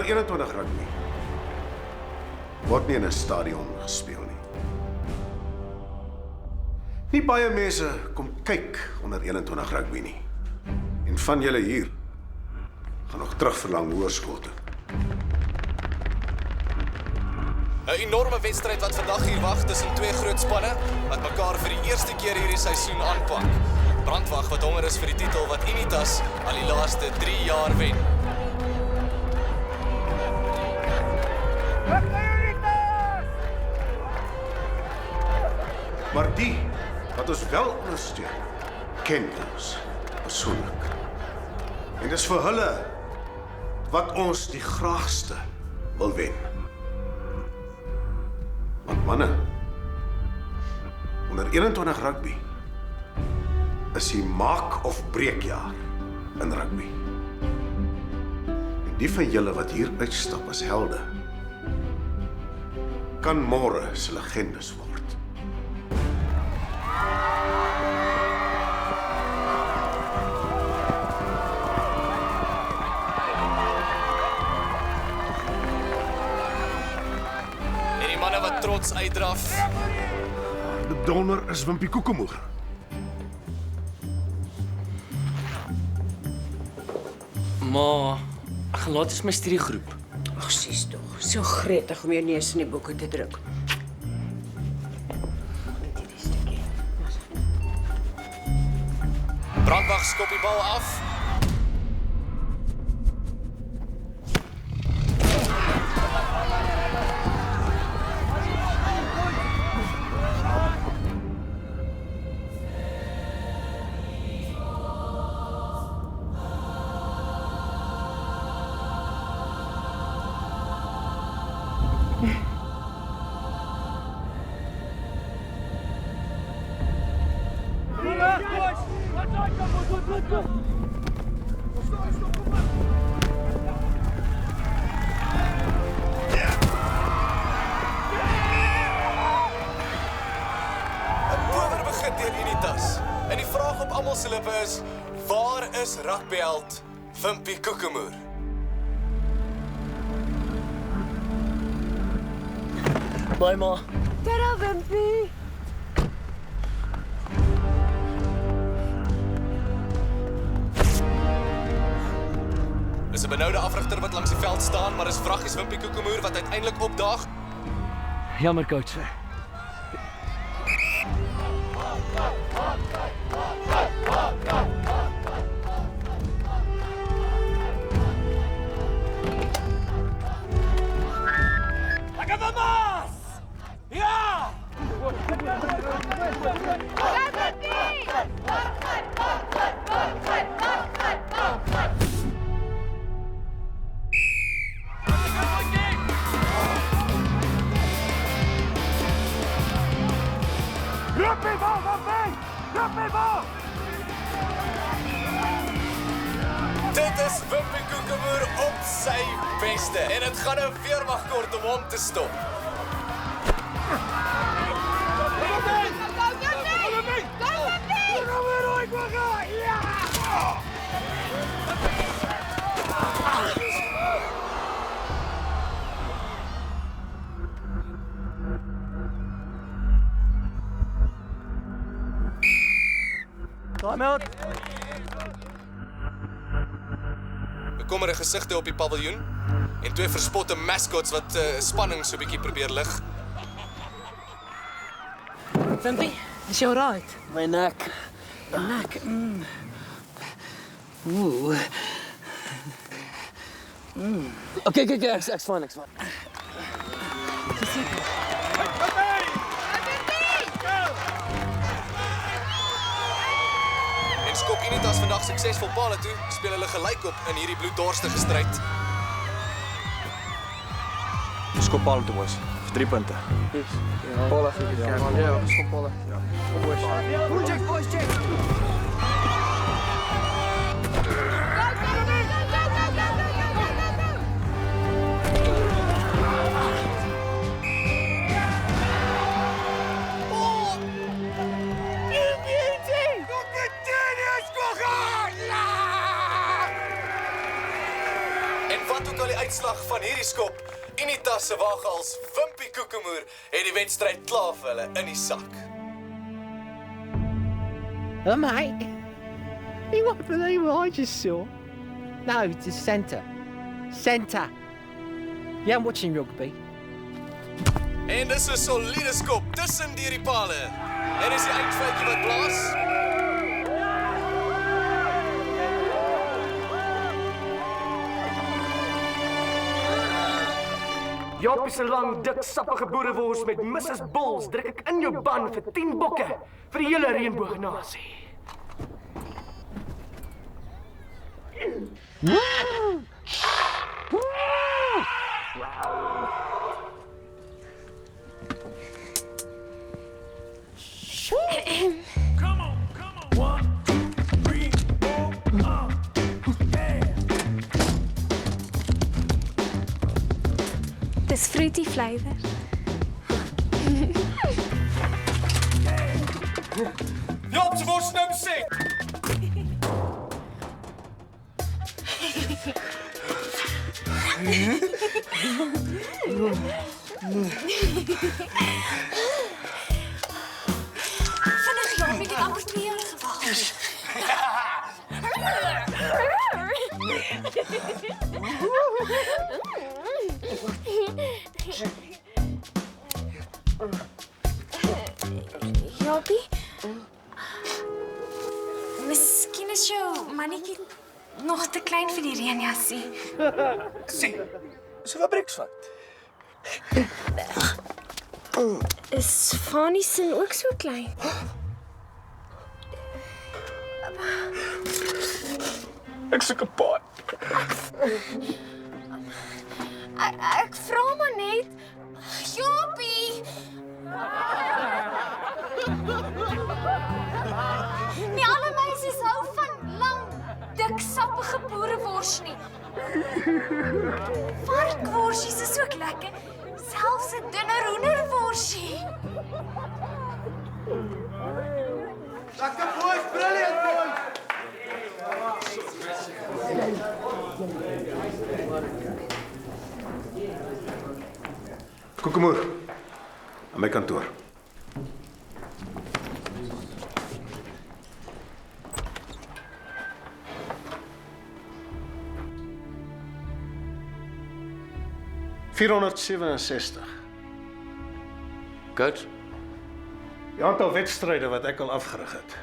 Onder 21 rugby word nie in 'n stadion gespeel nie. Nie baie mense kom kyk onder 21 rugby nie. En van julle hier gaan nog terugverlang hoërskool toe. 'n Enorme wedstryd wat vandag hier wag tussen twee groot spanne wat mekaar vir die eerste keer hierdie seisoen aanpak. Brandwag wat honger is vir die titel wat Unitas al die laaste 3 jaar wen. Maar die wat ons wel ondersteun, ken ons persoonlik. En dis vir hulle wat ons die graagste wil wen. Want manne, onder 21 rugby is die maak of breekjaar in rugby. En die van julle wat hier uitstap as helde, kan môre se legendes word. Trots uitdraf. De donor is Wimpie Koekemoer. Maar, gelaat is my studiegroep. Ag, sies tog. So gretig om jou neus in die boeke te druk. Brandwag skop die bal af. En die vraag op almal se lippe is, waar is rugbyheld Wimpie Koekemoer? Bye, ma. Tada, Wimpie! Is 'n benoude afrigter wat langs die veld staan, maar is vraggies Wimpie Koekemoer wat uiteindelik opdaag. Jammer, coach. Dit is Wimpie Koekemoer op sy beste en dit gaan 'n weermag kort om hom te stop. Time out. Bekommerde gesigte op die paviljoen en twee verspotte mascots wat spanning so 'n bietjie probeer lig. Wimpie, is jy alright? My nek. Nek. Ooh. Okay, ek's fine. En skop Unitas vandag suksesvol paal toe, speel hulle gelyk op in hierdie bloeddorstige stryd. Skop paal toe, boys. Vir 3 punte. Paula, skop Paula. Boys, check. wat ook al die uitslag van hierdie skop, Unitas se waagals Wimpie Koekemoer het die wedstryd klaar vir hulle in die sak. Oh, mate. You won't believe what I just saw. No, it's a centre. Centre. Yeah, I'm watching rugby. En dis 'n soliede skop tussen deur die pale. En is die uitfluitjie wat blaas. Joppie se lang, dik, sappige boerewors met Mrs. Bulls druk ek in jou ban vir 10 bokke vir die hele reënboognasie. Dis fruity flavor. Job se wors nou sê. Vinnig Jaap, ek het amper 2 jaar gewag. Jaapie? Miskien is jou mannetjie nog te klein vir die reënjassie. Sien, is 'n fabrieksfout. Is Fanny se ook so klein? Ek soek 'n paai. Ek vra maar net. Jaapie! Nie alle meisies hou van lang, dik, sappige boerewors nie. Varkworsies is ook lekker. Selfs 'n dunner hoenderworsie. Lekker boys, brilliant boys. Koekemoer, aan my kantoor. $467. Coach, Die aantal wedstryde wat ek al afgerig het.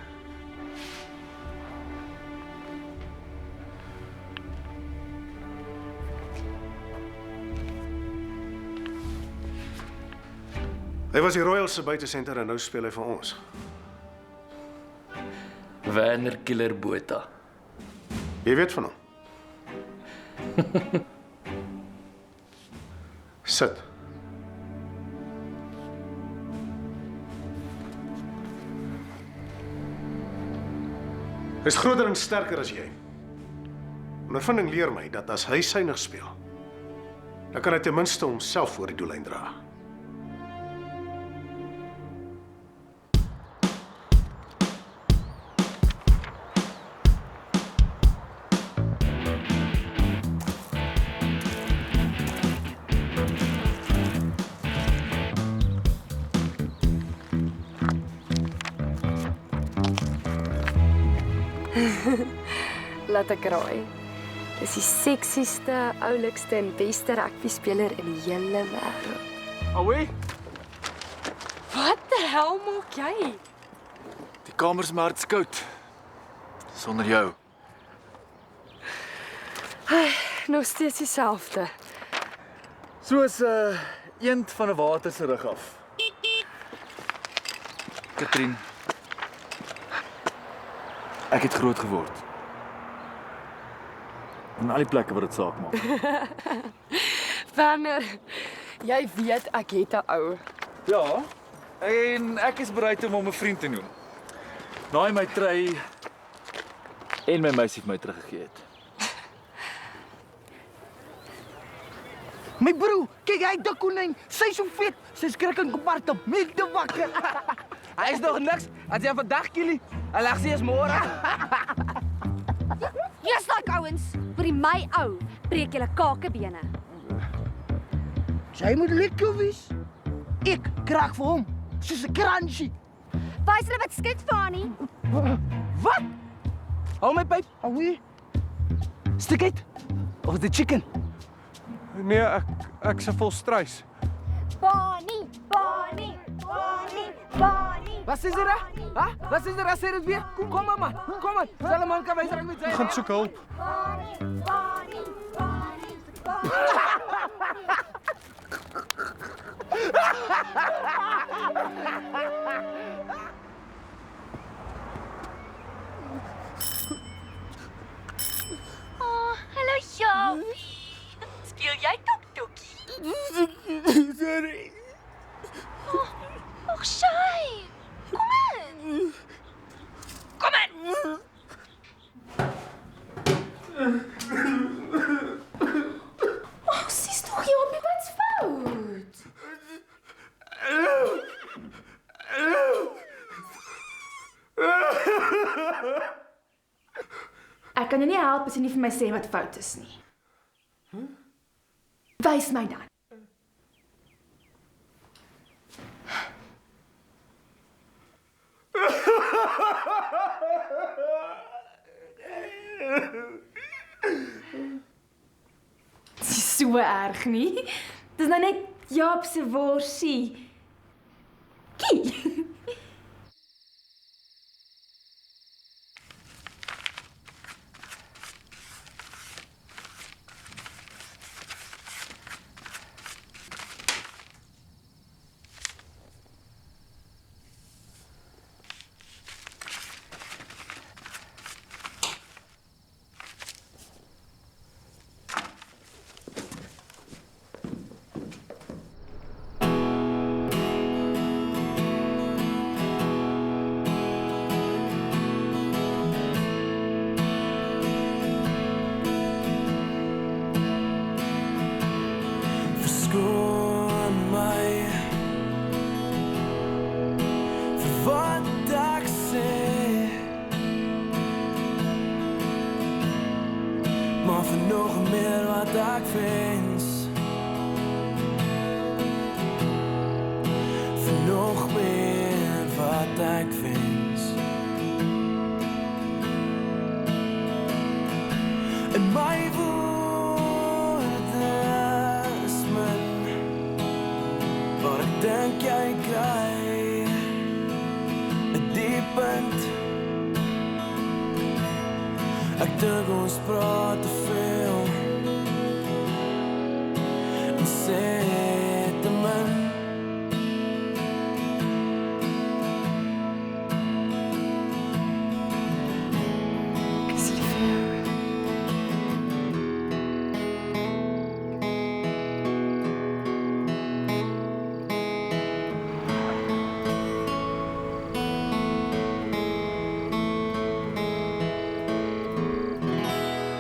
Hy was die Royals se buitesenter en nou speel hy vir ons. Werner Killer Botha. Jy weet van hom. Sit. Hy is groter en sterker as jy. Ondervinding leer my dat as hy synig speel, dan kan hy ten minste homself voor die doellyn dra. Laat ek raai. Dis die seksieste, oulikste en beste rugbyspeler in die hele wêreld. Away, Wat die hel maak jy? die kamer is maar koud. Sonder jou. Nog steeds dieselfde. Soos 'n eend van 'n water se rug af. Katrien. Ek het groot geword. En al die plekke wat dit saak maak. Werner, jy weet ek het 'n ou. Ja, en ek is bereid om hom 'n vriend te noem. Naai my trei en my meisie vir my teruggegee het. My broer, kyk hy dik konyn. Sy so vet. Sy skrik en kopart op. Met te wakker. Hy is nog niks. As jy vandag kilie, hy lag sy is môre. Yes, like vrouens, oor die my ou, breek julle kakebene. Sy moet lekker wees. Ek kraak vir hom, soos 'n crunchy. Wys hulle wat skit vir Annie. Wat? Hou my pyp, hou hier. Stik uit. Of is dit chicken? Nee, ek se vol struis. Bonnie. Wat is er? Ha? Wat is er? Sê dit weer. Kom man. Kom aan. Salman kan wys met sy. Ek gaan soek hulp. Hallo Jaapie. Speel jy tok-tokkie? Sorry. Ag, Shay. Kom in. Ag, sis tog Jaapie, wat's fout? Ek kan jou nie help as jy nie vir my sê wat fout is nie. Wys my dan. Dit is so erg nie. Dis nou net Jaap se worsie. Kie.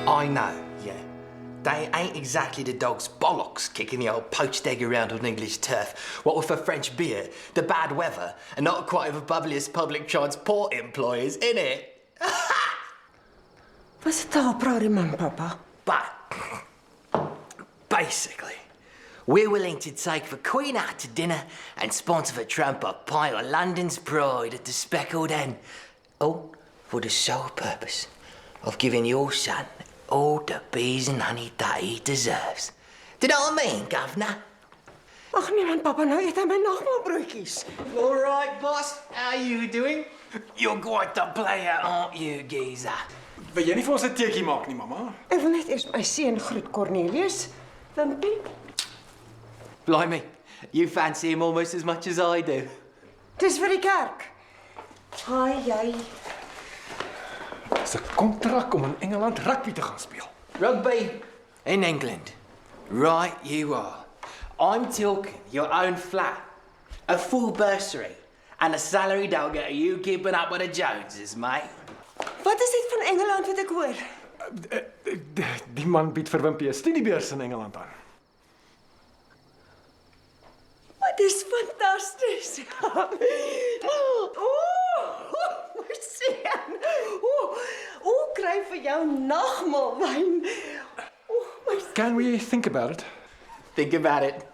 I know, yeah. They ain't exactly the dog's bollocks kicking the old poached egg around on English turf. What with a French beer, the bad weather, and not quite the bubbliest public transport employers, innit? Was dit daar praat die man, papa? But, basically, we're willing to take the Queen out to dinner and sponsor the Trump a pint of London's pride at the Speckled Hen. All for the sole purpose of giving your son all the bees and honey that he deserves. Do you know what I mean, Governor? Ag nee man, papa, nou eet hy my nagmaalbroodjies. All right, boss. How you doing? You're quite the player, aren't you, geezer? Wil jy nie vir ons 'n teekie maak nie, mamma? Ek wil net eers my seun groet, Cornelius. Wimpie. Blimey, you fancy him almost as much as I do. Dis vir die kerk. Hi, jy. Dis 'n kontrak om in Engeland rugby te gaan speel. Rugby in England. Right you are. I'm talking your own flat, a full bursary, and a salary that'll get you keeping up with the Joneses, mate. Wat is dit van Engeland wat ek hoor? Die man bied vir Wimpie 'n studiebeurs in Engeland aan. Wat is fantasties. My seun. Kry vir jou nagmaalwyn. Can we think about it? Think about it.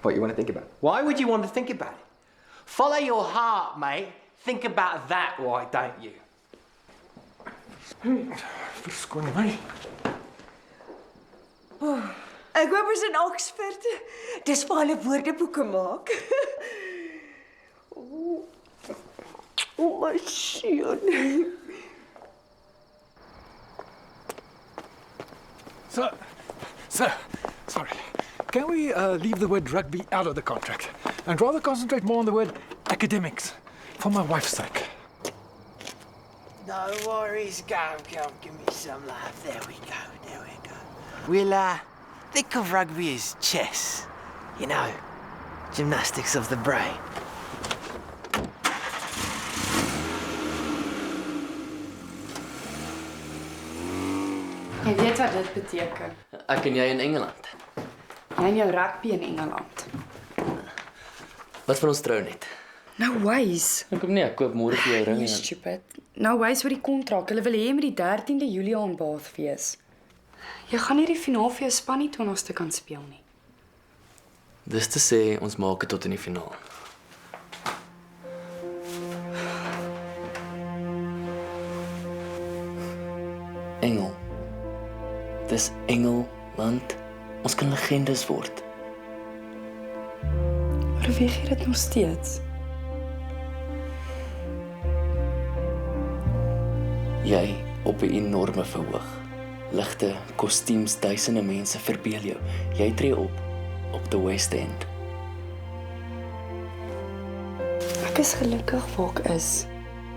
What you want to think about? Why would you want to think about it? Follow your heart, mate. Think about that, why don't you? Verskoon my. Ek hoop is in Oxford. Dis waar hulle woordeboeke maak. Oh my seun. Sir, sorry. Can we leave the word rugby out of the contract and rather concentrate more on the word academics for my wife's sake? No worries, go, give me some love. There we go. We'll think of rugby as chess. You know, gymnastics of the brain. Jy weet wat dit beteken. Ek en jy in Engeland. Jy en jou rugby in Engeland. Wat van ons trou net? No ways. Ek kom nie, ek koop môre vir jou ring. You stupid. No ways vir die kontrak. Hulle wil hê met die 13de Julie aan Bath wees. Jy gaan nie die finaal vir jou span nie toe ons te kan speel nie. Dis te sê ons maak dit tot in die finaal. Engel. Dis Engeland. Ons kan legendes word. Oorweeg jy dit nog steeds? Jy op 'n enorme verhoog. Ligte, kostuums, duisende mense verbeel jou. Jy tree op the West End. Ek is gelukkig waar ek is.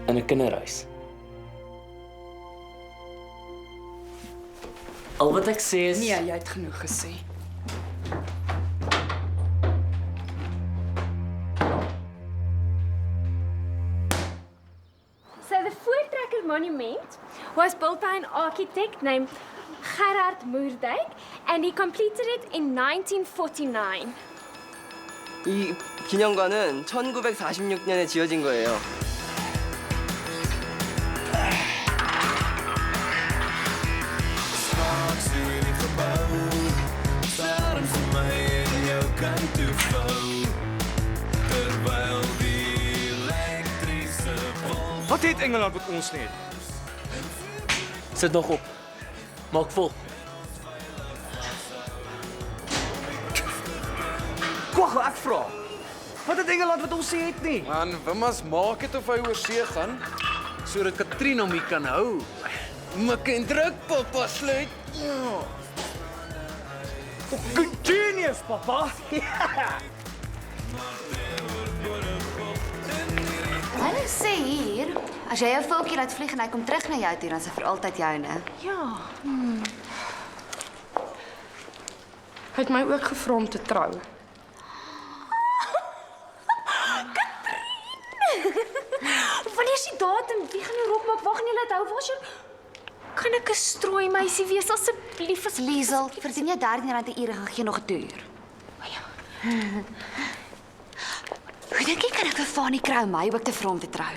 In 'n kinderhuis. Al wat ek sê is... Nee, jy het genoeg gesê. So the Voortrekker Monument was built by an architect named Gerard Moerdijk, and he completed it in 1949. 이 기념관은 1946년에 지어진 거예요. Wat het Engeland wat ons nie het? Sit nog op. Maak vol. Kwagga, ek vra. Wat het Engeland wat ons het nie? Man, Wimmas maak dit of hy oor see gaan sodat Katrien hom hier kan hou. Mik en druk, pappa, sluit. Good genius, papa. Hulle sê hier, as jy 'n voeltjie laat vlieg en hy kom terug na jou toe, dan is hy vir altyd joune. Ja. Hy het my ook gevra om te trou. Wanneer is die datum? Wie gaan jou rok maak? Waar gaan julle dit hou? Waar is jou... Kan ek 'n strooi meisie wees asseblief? Liesel, verdien jy R13 'n uur en gee nog 'n duur. Hoe dink jy kan ek vir Fanny kry om my ook te vra om te trou?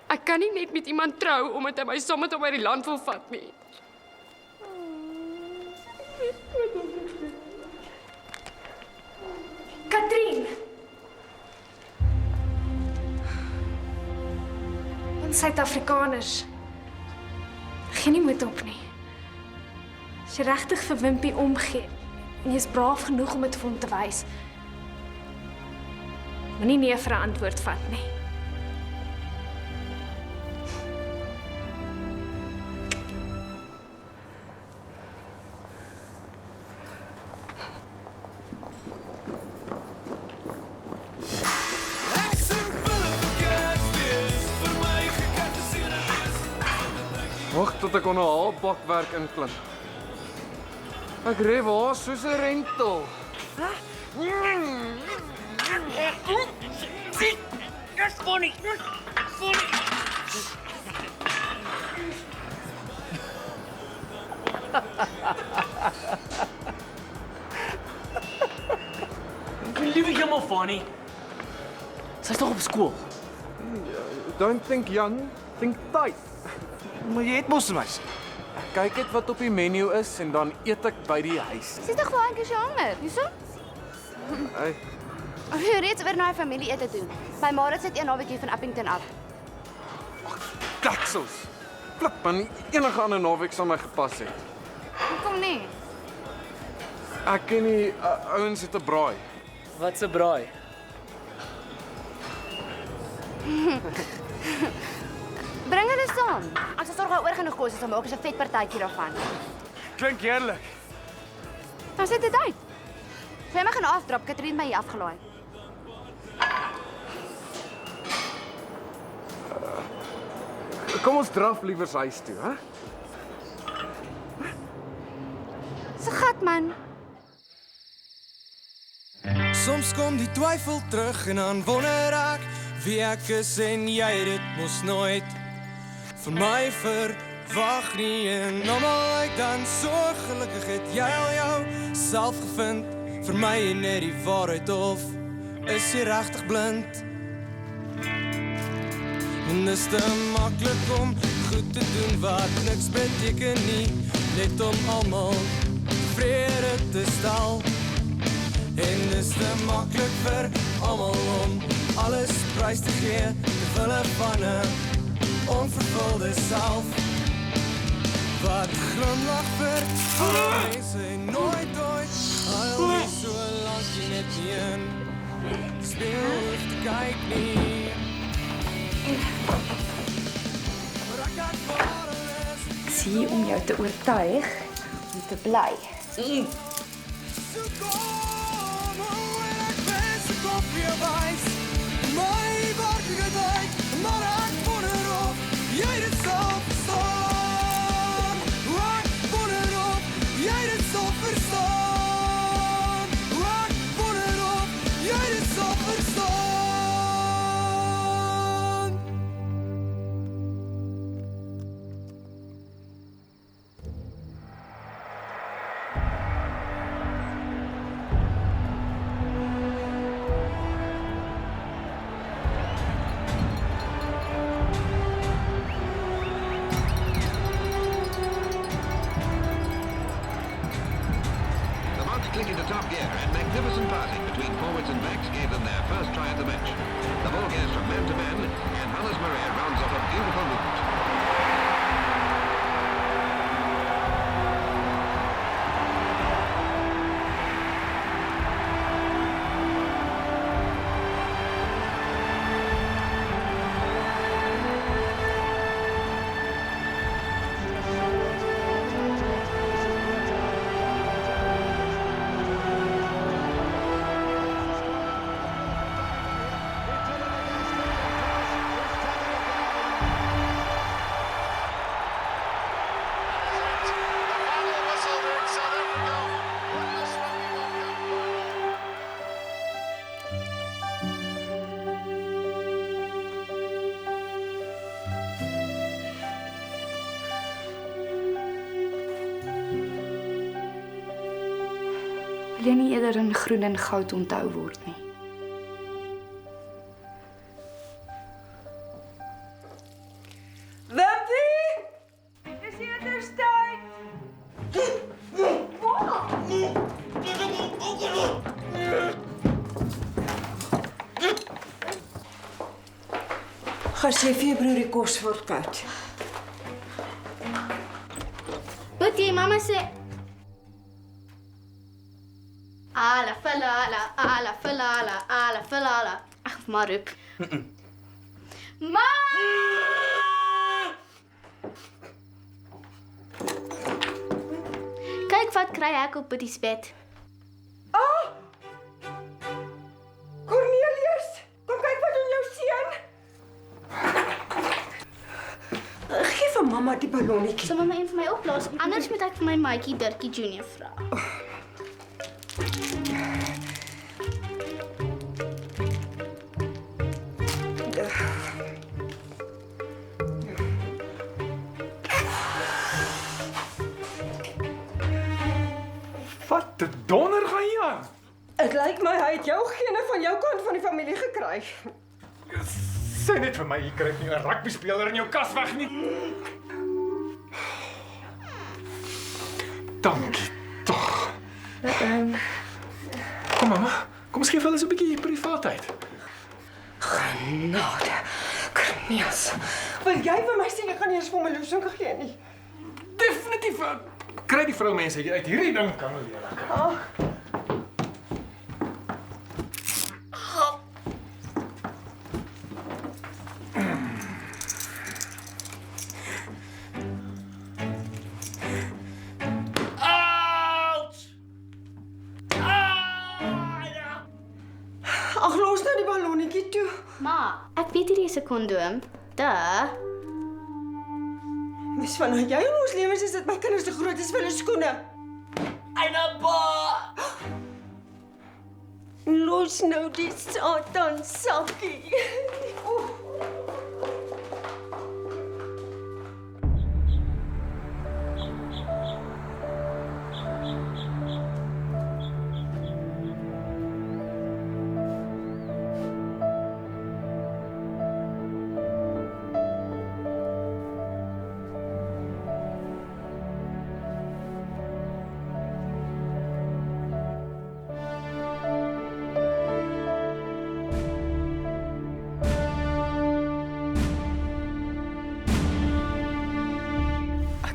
Ek kan nie net met iemand trou omdat hy my saam met hom uit die land wil vat nie. Katrien. Ons Suid-Afrikaners. Geen nie moed op nie. As jy regtig vir Wimpie omgee en jy's braaf genoeg om dit vir hom te wys, moenie nee vir 'n antwoord vat nie. Wag tot ek onder haar bakwerk inklim. Ek rev haar soos 'n rentel. Dis funny. Funny. Liewe jammer, Fanny. Sy's nog op skool. Ja, Don't think young, think tight. Maar jy het mos meisie. Kyk net wat op die menu is en dan eet ek by die huis. Dis tog wel 'n keer so honger, hierso? Hey, Of jy reeds oor na 'n familie ete doen. My ma het sit een naweekie van Appington af. kaksels. Flip, man, enige ander naweek sal my gepas het. Hoekom nie? Ek en die ouens het 'n braai. Wat 'n braai? Bring hulle saam. Ek sal sorg daaroor genoeg kos is om maak ons 'n vet partytjie daarvan. Klink heerlik. Dan sit dit uit. Sy mag gaan afdrap, Katrien my hier afgelaai. Kom ons draf liewer huis toe, hè? Se gat man. Soms kom die twyfel terug en dan wonder ek wie ek is en jy dit mos nooit van my verwag nie en almal ek dan so gelukkig het jy al jou self gevind vir my net die waarheid of is jy regtig blind en dis te maklik om goed te doen wat niks beteken nie net om almal tevrede te stel en dis te maklik vir almal om alles prys te gee terwille van 'n onvervulde self wat glimlag vir alle mense en nooit ooit huil nie so lank jy net nie in speel hoef te kyk nie Is hier om jou te oortuig om te bly. My werkelijke tijd, maar ek wonder of jy dit sal verstaan. Ek wonder of jy dit sal verstaan. Ek wonder of jy dit sal verstaan. Click into top gear and magnificent passing between forwards and backs gave them their first try at the match. The ball goes from man to man and Hannes Maria rounds off a beautiful movement. Wil jy nie eerder in groen en goud onthou word nie? Wimpie! Dis etenstyd! Gaan sê vir jou broer die kos word koud. Wat jy mamma sê? Ala falala, ala falala, ala falala. Ag, maar roep. Ma! Kyk wat kry ek op die bed. Ah! Cornelius, kom kyk wat doen jou seun. Gee vir mamma die ballonnetjie. Sal mamma een vir my oplos? Anders moet ek vir my maatjie Dirkie Junior vra. Wat de donder gaan jy aan? Dit lyk my hy het jou gene van jou kant van die familie gekry. Sê net vir my, jy kry nie 'n rugbyspeler in jou kas weg nie. Dankie tog. Kom mamma, kom ons gee vir hulle so 'n bietjie privaatheid. Genade, Cornelius. Wil jy vir my sê jy gaan nie eens vir my loosing gee nie? Definitief. Kry die vroumense uit hierdie ding kan leer. Ag, los nou die ballonnetjie toe. Ma, ek weet hierdie is 'n kondoom. Duh. Mis van jy in ons lewens is dit my kinders te groot is vir hulle skoene. Einaba! Los nou die satan sakkie.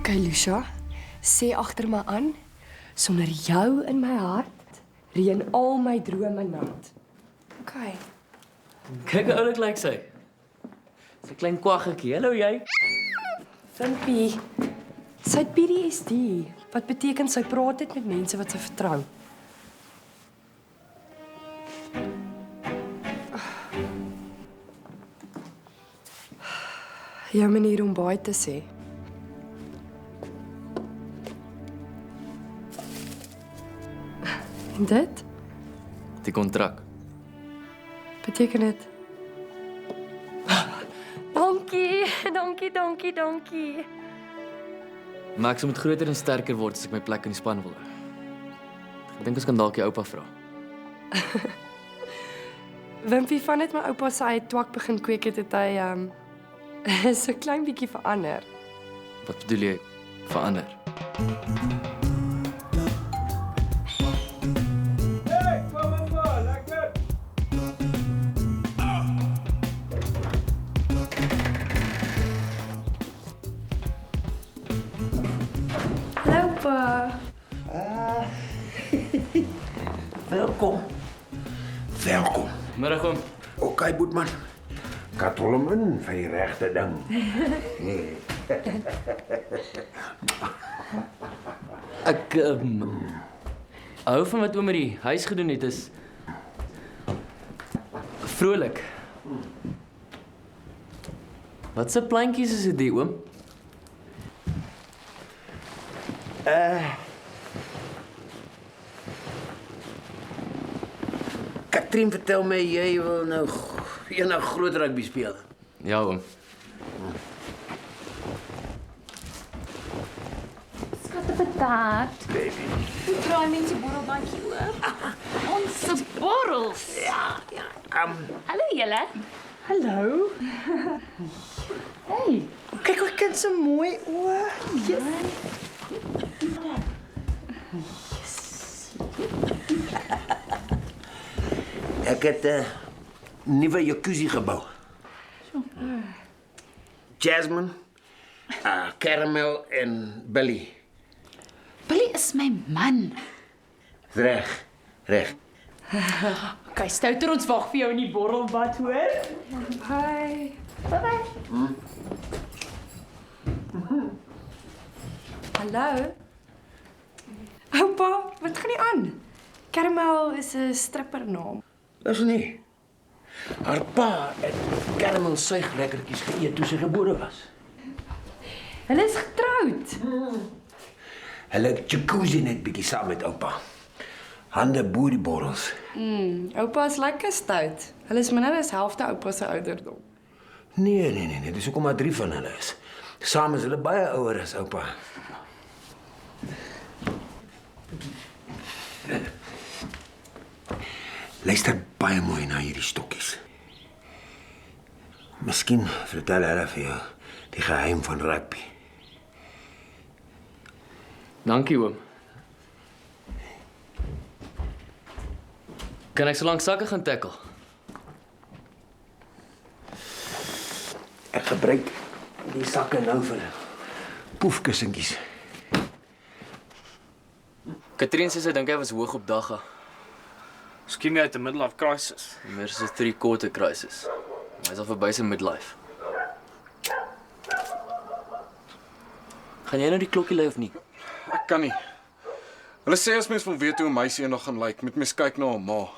Okay, Lucia, sê agter my aan, sonder jou in my hart, reën al my drome nat. Okay. Kyk hoe oulik lyk sy. Dis 'n klein kwaggetjie. Hallo jy. Wimpie, sy het PTSD, wat beteken sy praat net met mense wat sy vertrou. Jou manier om baie te sê. En dit? Die kontrak. Beteken dit? Dankie. Maar ek moet groter en sterker word as ek my plek in die span wil hou. Ek dink ons kan dalk die oupa vra. Wimpie, van net my oupa se twak begin kweek het hy so klein bietjie verander. Wat bedoel jy verander? Welkom. Middag oom. Okay, Boetman. Katrol hom in vir die regte ding. Ek hou van wat oom met die huis gedoen het, is vrolik. Wat se plantjies is dit, oom? Katrien vertel my jy wil nou eendag groot rugby speel. Ja, oom. Skatte patat. Baby. Hoe draai mense borrelbandjie oop? Ons borrels. Ja. Hallo julle. Hallo. Hey, kyk hoe kind so mooi oë. Ek het 'n nuwe jacuzzi gebou. Jasmine, Caramel en Billy. Billy is my man. Reg. Okay, stouter, ons wag vir jou in die borrelbad, hoor? Bye. Bye. Hallo? Oupa, wat gaan nie aan? Caramel is 'n strippernaam. Dis nie. Haar pa het Caramel suiglekkertjies geëet toe sy gebore was. Hulle is getroud. Hulle jacuzzi net bietjie saam met oupa. Hande boer die borrels. Oupa is lekker stout. Hulle is minder as helfte oupa se ouderdom. Nee. Dis hoekom maar 3 van hulle is. Saam is hulle baie ouer as oupa. Luister baie mooi na hierdie stokkies. Miskien vertel hulle vir jou die geheim van rugby. Dankie, oom. Kan ek so lank sakke gaan tackle? Ek gebruik die sakke nou vir poefkussentjies. Katrien sê sy dink hy was hoog op dagga. Miskien uit 'n midlife crisis. Meer as 'n 3-quarter crisis. Hy's al verby sy midlife. Gaan jy nou die klokkie lui of nie? Ek kan nie. Hulle sê as mens wil weet hoe 'n meisie nog gaan lyk, moet mens kyk na haar ma.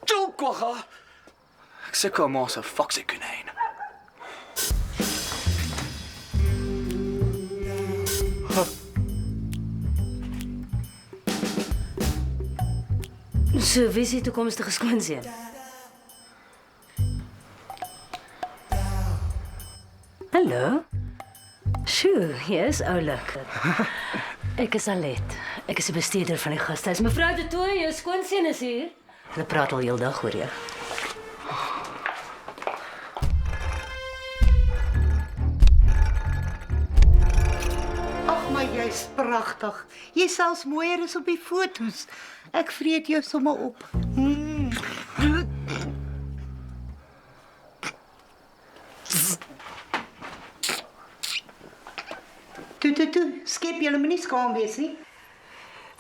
Chill, kwagga. Ek sê haar ma se foxy konyn. So, wie is die toekomstige skoonseun? Hallo? Sjoe, hier is oulik. Ek is Alet. Ek is die bestuurder van die gastehuis. Mevrou De Tooy, jou skoonseun is hier. Hulle praat al heeldag oor jou. Ag, maar jy's pragtig. Jy selfs mooier is op die foto's. Ek vreet jou sommer op. Toe, skep julle my nie skaam wees nie.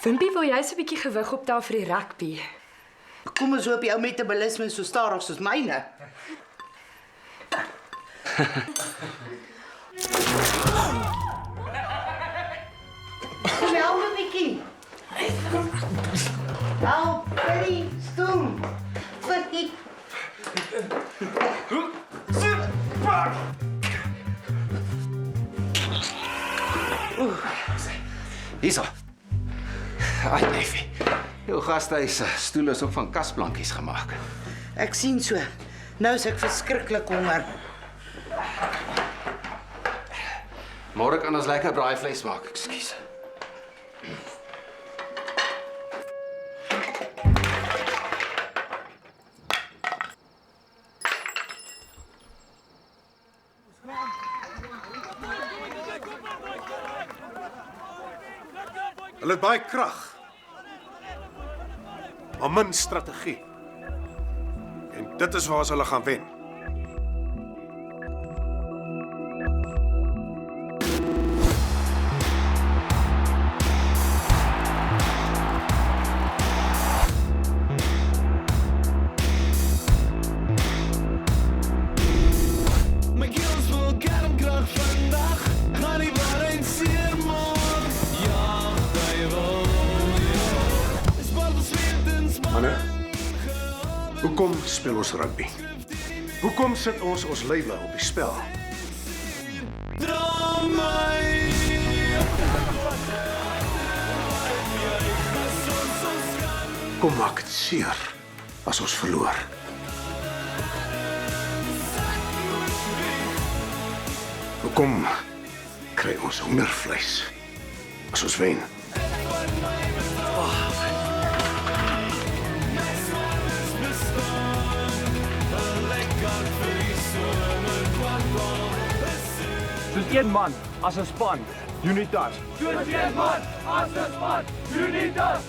Wimpie, wil jy so 'n bietjie gewig optel vir die rugby? Kom ons hoop jou metabolisme is so stadig soos myne. Kom help 'n bietjie. Help, Billy, stoel. Verkiek. Hierso. Ai, neefie. Jou gastehuis stoel is ook van kasplankies gemaak. Ek sien so. Nou is ek verskriklik honger. Môre kan ons lekker braaivleis maak, ekskuus. Hulle het baie krag. Maar min strategie. En dit is waar hulle gaan wen. My keel wil kernkrag vandag. Gaan nie waarheen seer maak. Ja, duiwel. Is bal swetens maar. Manne, hoekom speel ons rugby? Hoekom sit ons lewe op die spel? Dra my. Kom maak dit seer as ons verloor. Hoekom kry ons hongervleis as ons wen? Soos een man, as 'n span, Unitas. Soos een man, as 'n span, Unitas.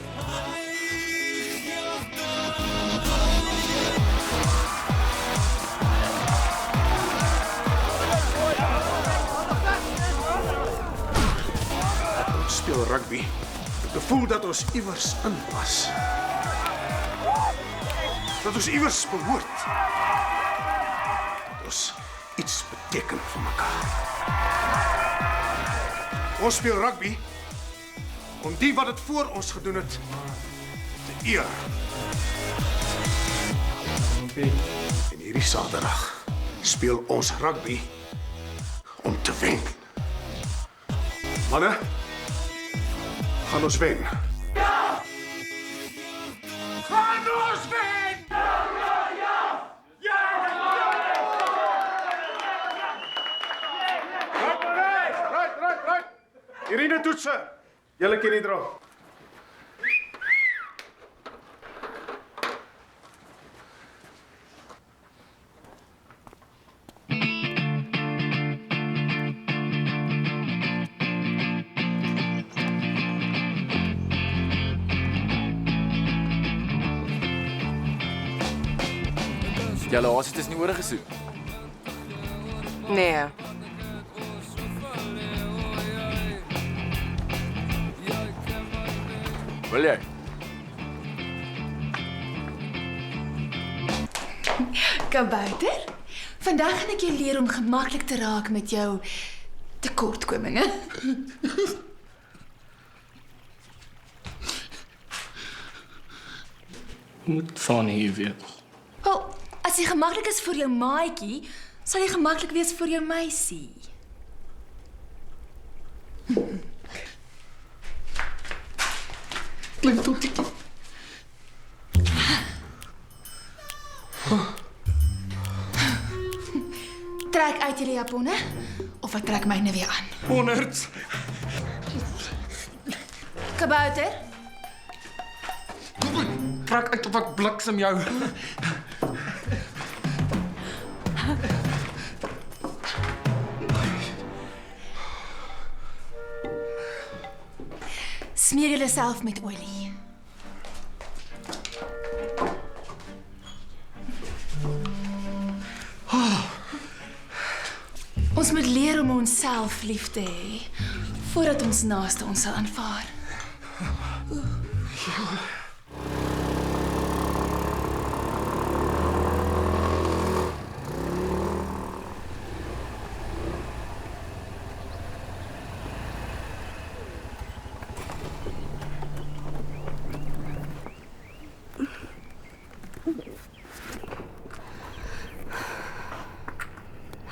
Ons speel rugby. Ek gevoel dat ons iewers inpas. Dat ons iewers behoort. Dat ons iets beteken vir mekaar. Ons speel rugby om die wat dit voor ons gedoen het te eer. En hierdie Saterdag speel ons rugby om te wen. Manne, gaan ons wen. Ja! Gaan ons wen! Ja, ja, ja! Right. Irene toetsen. Julle ken die dra. Julle haas het is nie oorgesoek. Nee. Wil jy? Kabouter, vandag gaan ek jou leer om gemaklik te raak met jou tekortkominge. Moet van hier wees. Wel, as jy gemaklik is vir jou maatjie, sal jy gemaklik wees vir jou meisie. Klein tottietjie. Trek uit jullie japonne, of ek trek myne weer aan. 100. Kabouter, Trek uit of ek bliksem jou. smeer julle self met olie. Ons moet leer om onsself lief te hê voordat ons naaste ons sal aanvaar.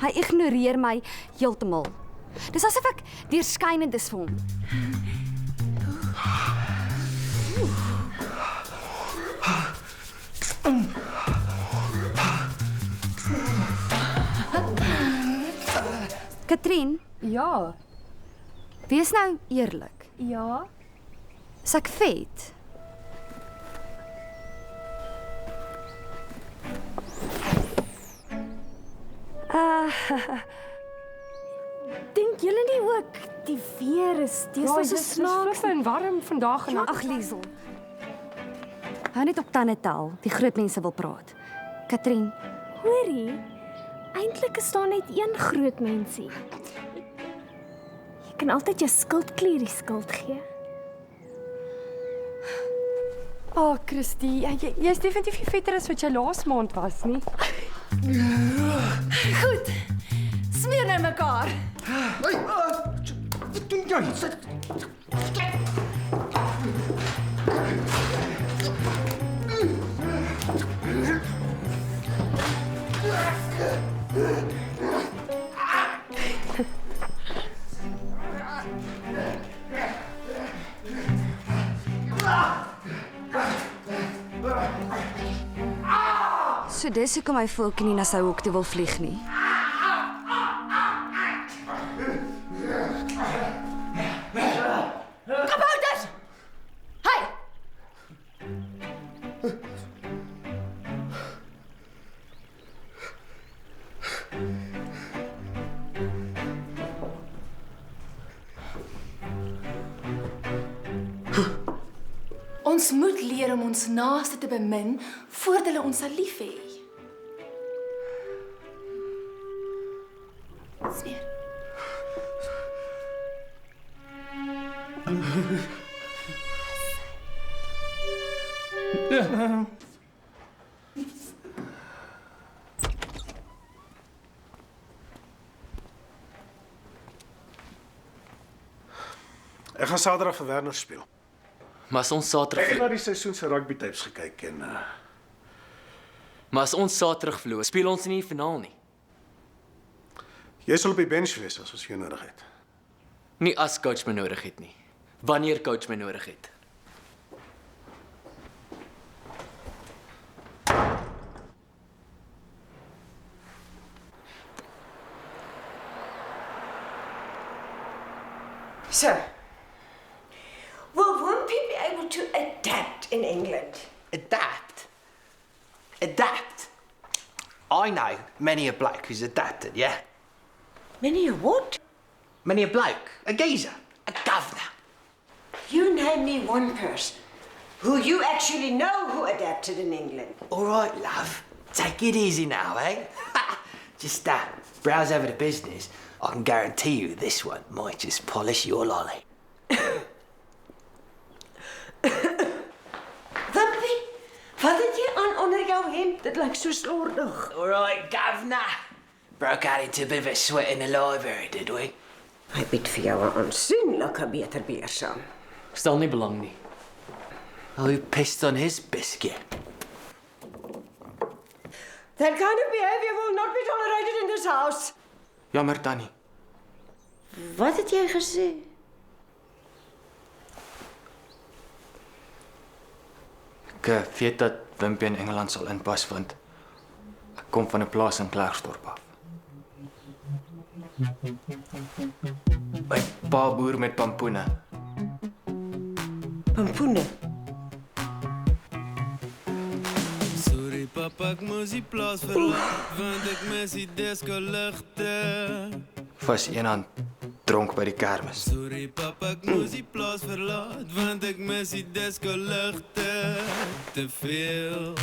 Hy ignoreer my heeltemal. Dis asof ek deurskynend is vir hom. Katrien? Ja. Wees nou eerlik. Ja. Is ek vet? Dink julle nie ook die weer is deesdae so snaaks en warm vandag en Ag Liesel. Hou net op tande tel. Die groot mense wil praat. Katrien, hoorie? Eintlik is daar net een groot mensie. Jy kan altyd jou skuldklier die skuld gee. Christy, jy's definitief nie vetter as wat jy laas maand was nie. Goed. Smeer nou mekaar. Wat doen jy? So dis hoekom hy voeltjie nie na sy hok toe wil vlieg nie. Kabouters! Hey! Ons moet leer om ons naaste te bemin voordat hulle ons sal lief hê. Smeer. Ek gaan Saterdag vir Werner speel. Maar as ons Saterdag Ek het na die seisoen se rugby tapes gekyk en Maar as ons Saterdag verloor, speel ons nie die finaal nie. Jy sal op die bench wees as ons jou nodig het. Nie as coach my nodig het nie. Wanneer coach my nodig het. So, will Wimpy be able to adapt in England? Adapt? Adapt? I know many a bloke who's adapted, yeah? Many a what? Many a bloke. A geezer. A governor. You name me one person who you actually know who adapted in England. All right, love. Take it easy now, eh? Just browse over the business. I can guarantee you this one might just polish your lolly. Wimpie, wat het jy aan onder jou hemp? Dit lyk so slordig. All right, governor. Broke out into a bit of a sweat in the library, did we? Hy bied vir jou 'n aansienlike beter beursaam. Stel nie belang nie. Who pissed on his biscuit? That kind of behavior will not be tolerated in this house. Jammer, Tannie. Wat het jy gesê? Ek weet dat Wimpie in Engeland sal inpas want ek kom van 'n plaas in Klerksdorp af. My pa boer met pampoene. Pampoene? Sorry papa, ek moes die plaas verlaat want ek mis die disco-ligte. Was eendag dronk by die kermis. Sorry papa, ek moes die plaas verlaat want ek mis die disco-ligte te veel.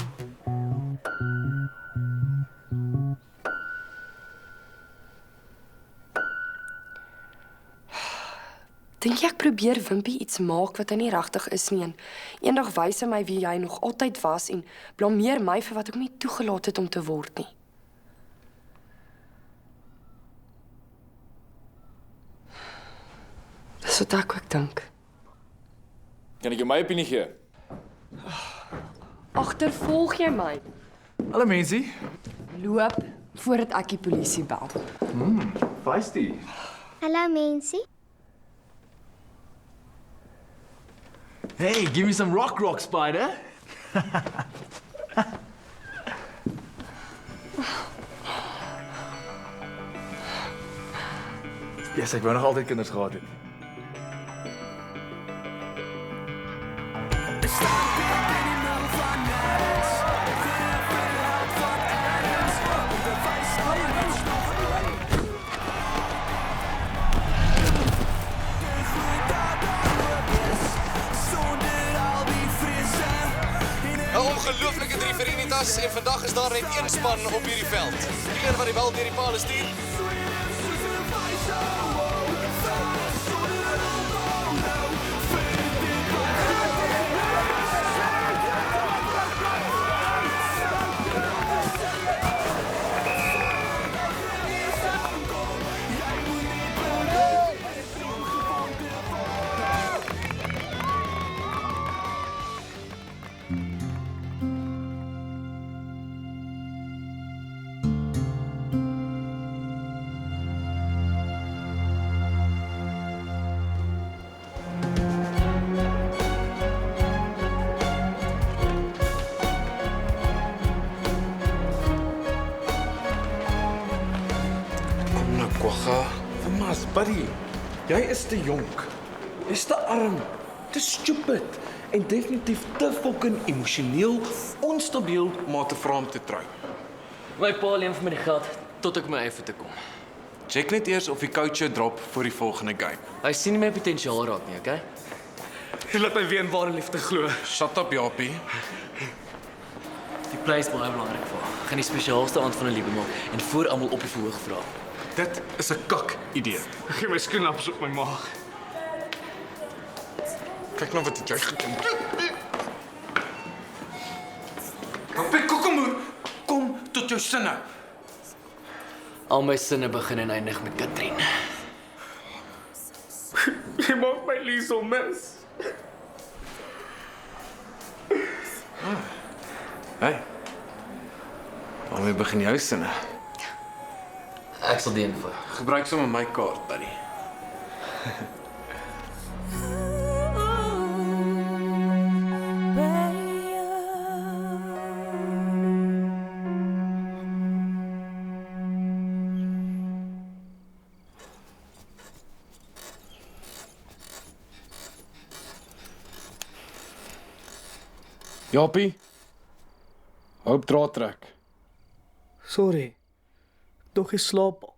Dink jy ek probeer Wimpie iets maak wat hy nie regtig is nie en eendag wys hy my wie hy nog altyd was en blameer my vir wat ek nie toegelaat het om te word nie. Dis wat ek ook dink. Kan ek jou my opinie gee? Agtervolg jy my? Hallo mensie. Loop voordat ek die polisie bel. Feisty. Hallo mensie. Hey, give me some rock, Spider. Yes, ek wou nog altyd kinders gehad het. Ongelooflike 3 vir Unitas en vandag is daar net een span op hierdie veld. Die een wat die bal deur die paal stuur. Mas, buddy, jy is te jonk. Jy's te arm, te stupid en definitief te fucking emosioneel onstabiel om maar te vra om te trou. My pa leen vir my die geld tot ek my eie voete kom. Check net eers of die coach jou drop vir die volgende game. Hy sien nie my potensiaal raak nie, okay? Jy laat my weer in ware liefde glo. Shut up, Japie. Die plek is baie belangrik vir. Gaan die spesiaalste aand van 'n liefde maak en voor almal op die verhoog vra. Dit is 'n kak idee. Ek gee my skoenaps op my maag. Kyk nou wat het jy gedoen. Japie, kom tot jou sinne. Al my sinne begin en eindig met Katrien. Jy maak my Liesel mis. Hey. Waarmee begin jou sinne? Ek sal die info. Gebruik sommer my kaart, buddy. Japie. Hoop draad trek. Sorry. Nog geslaap.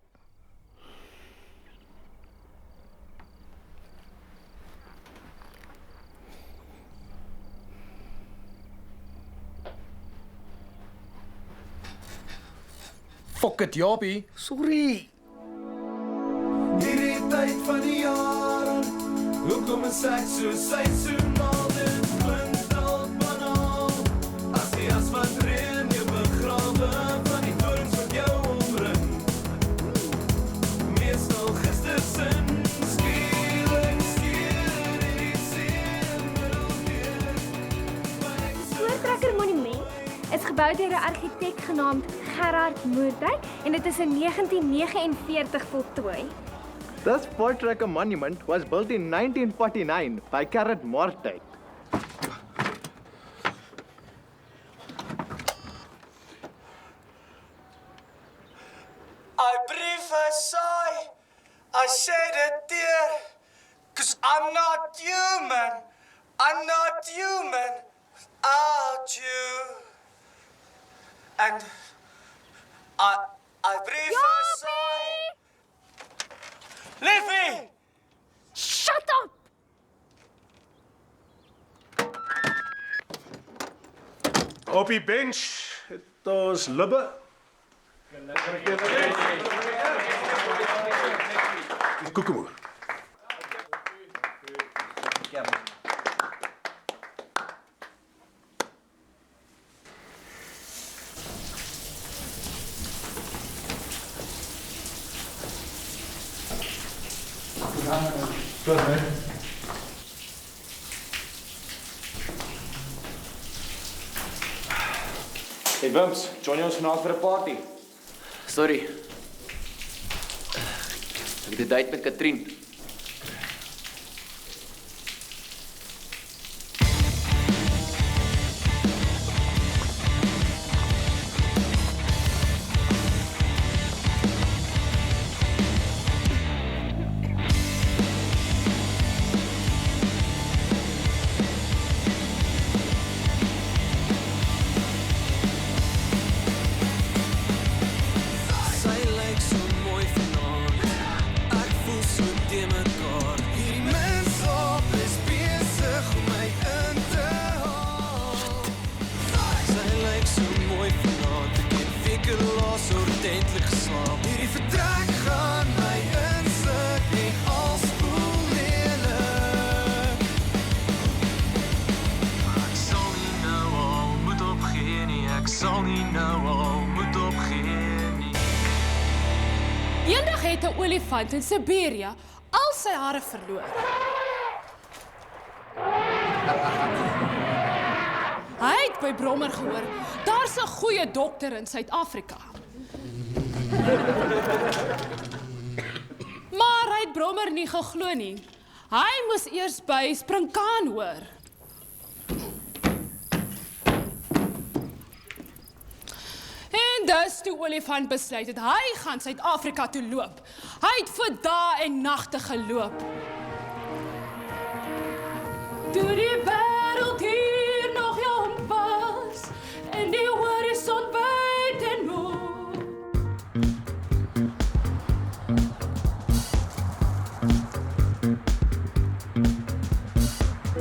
Fuck it, Jabie. Sorry. Hierdie tyd van die jaar, hoekom is ek so seisoenaal? Dit klink dalk banaal, as die as wat reën jou begrawe, van die torens wat jou omring. Meestal gistersin, skielik skeer en die seer alweer. Voortrekker Monument is gebou deur 'n argitek genaamd Gerard Moerdijk en dit is in 1949 voltooi. This Voortrekker monument was built in 1949 by Gerard Moerdijk. I brief a sigh, I shed a tear, 'cause I'm not human without you. And I brief a sigh. Liffy! Shut up! Op die bench het ons Libbe. Koekemoer. Hey Wimps, join ons vanavond vir 'n party. Sorry. Ek het 'n date met Katrien. Eendag het 'n olifant in Siberië al sy hare verloor. Hy het by Brommer gehoor, daar's 'n goeie dokter in Suid-Afrika. Maar hy het Brommer nie geglo nie. Hy moes eers by Sprinkaan hoor. En dus toe olifant besluit het hy gaan Suid-Afrika toe loop. Hy het vir dae en nagte geloop. Toe die wêreld hier nog jong was en die horison wyd en mooi.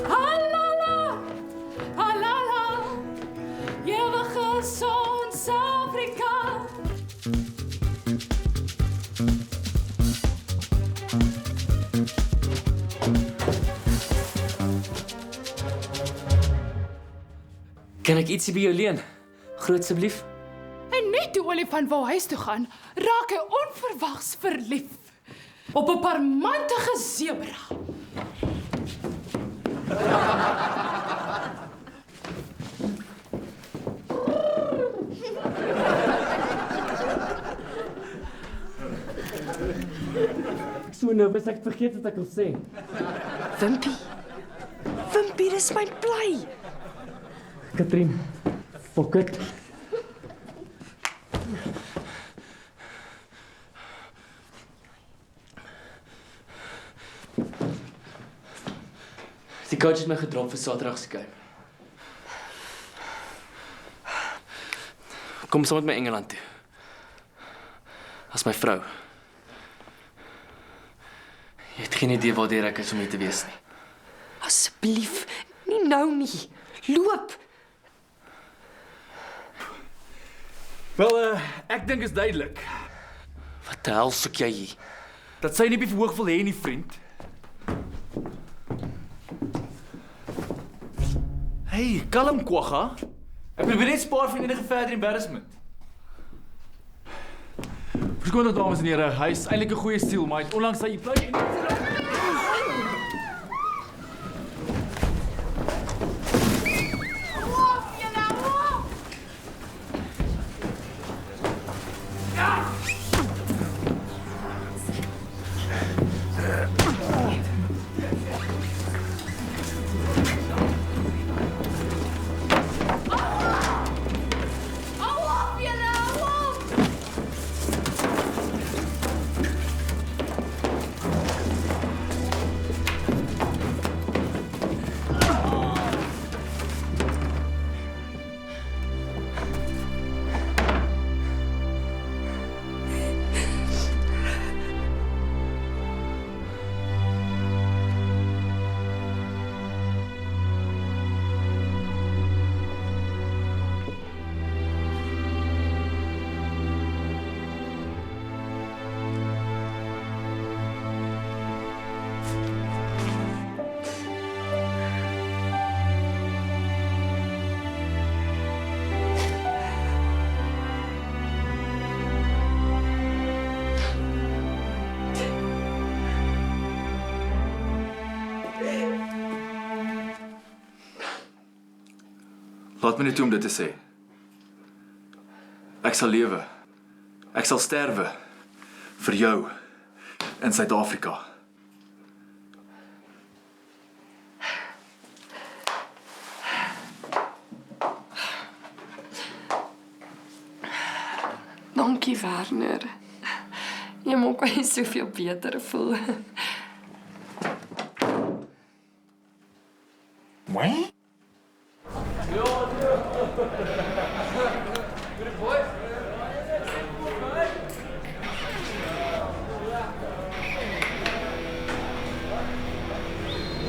Halala, halala, ewige son Suid-Afrika. Kan ek ietsie by jou leen? Groot asseblief. En net toe olifant wou huis toe gaan, raak hy onverwags verlief op 'n parmantige zebra. Ek so nervus ek vergeet wat ek wil sê. Wimpie, dis my bly. Katrien, fuck it. Die coach het my gedrop vir Saterdag se game. Kom saam met my Engeland toe. As my vrou. Jy het geen idee waar ek is om hier te wees nie. Asseblief, nie nou nie. Loop. Wel, ek dink is duidelik. Wat die hel soek jy hier? Dat sy nie op die verhoog wil hê nie, vriend. Hey, kalm kwagga. Ek probeer net spaar vir enige verdere embarrassment. Verskoon dames en here, hy is eintlik 'n goeie stiel, maar hy het onlangs sy plek en laat my net toe om dit te sê. Ek sal lewe. Ek sal sterwe vir jou in Suid-Afrika. Dankie, Werner. Jy maak my soveel beter voel. Wat?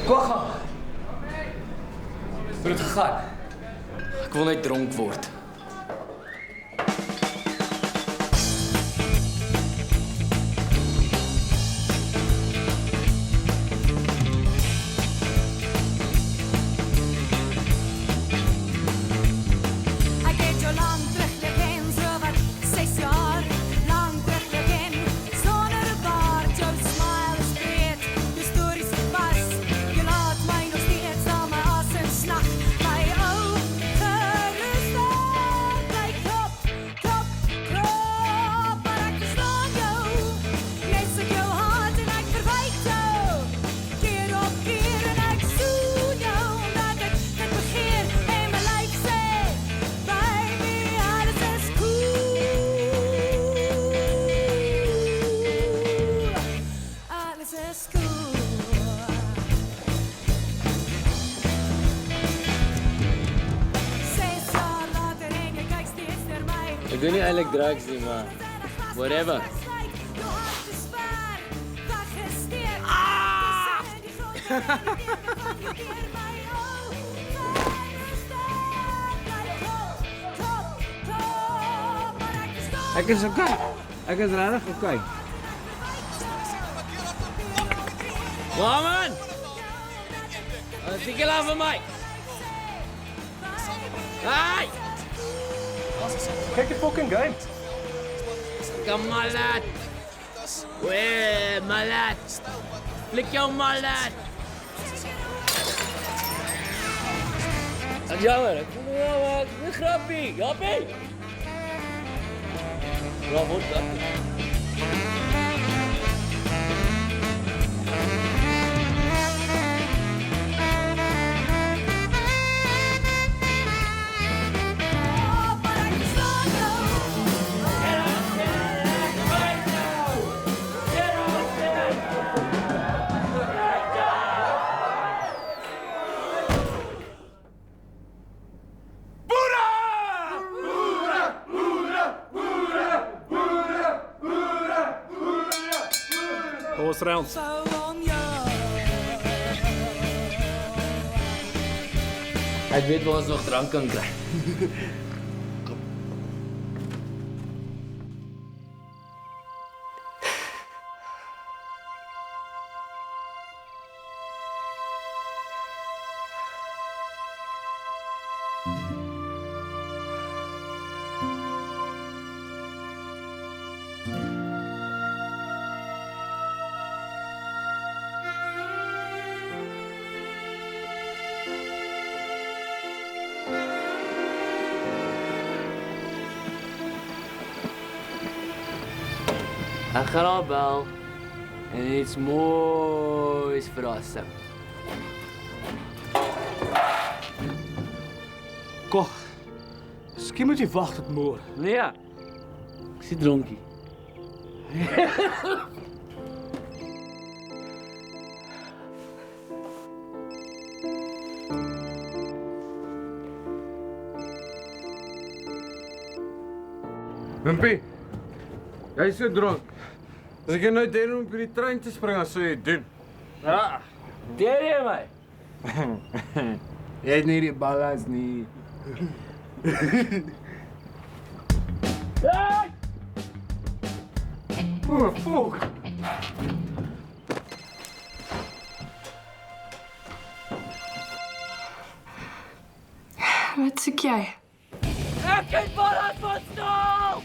Kwagga! Hoe het gegaan? Ek wil net dronk word. Ek het jou lang terug geken, so wat 6 jaar lang terug geken. Sonder 'n baard, jou smile is breed, jou stories is pas. Jy laat my nog steeds aan my asem snak. My ou gerusde bly klop, klop, klop. Maar ek verstaan jou, net soos jou hart en ek verwyk jou. Keer op keer en ek soen jou, omdat ek dit begeer en my lyf sê, baby, alles is cool. Alles is cool. Ek doen nie eintlik drugs nie, maar whatever. Ek is okay. Ek is regtig okay. Waar man? Tik jy af vir my? Hey! Kyk die fucking game. Kom malat. Wee, malat. Flik jou malat. Jammer, ek voel nou wat. Dis grappie. Jappie. Wat word dat? Ons round. Ek weet waar ons nog drank kan kry. Ek gaan haar bel en iets moois verras. Kog. Miskien moet jy wag tot môre. Nee. Ek sien dronkie. Wimpie, jy is so dronk. As ek jou nou deur om op die trein te spring, as sou jy doen. Ja, deur jy my? Jy het nie die balans nie. Oh, fuck. Wat soek jy? Ek het balans van staal!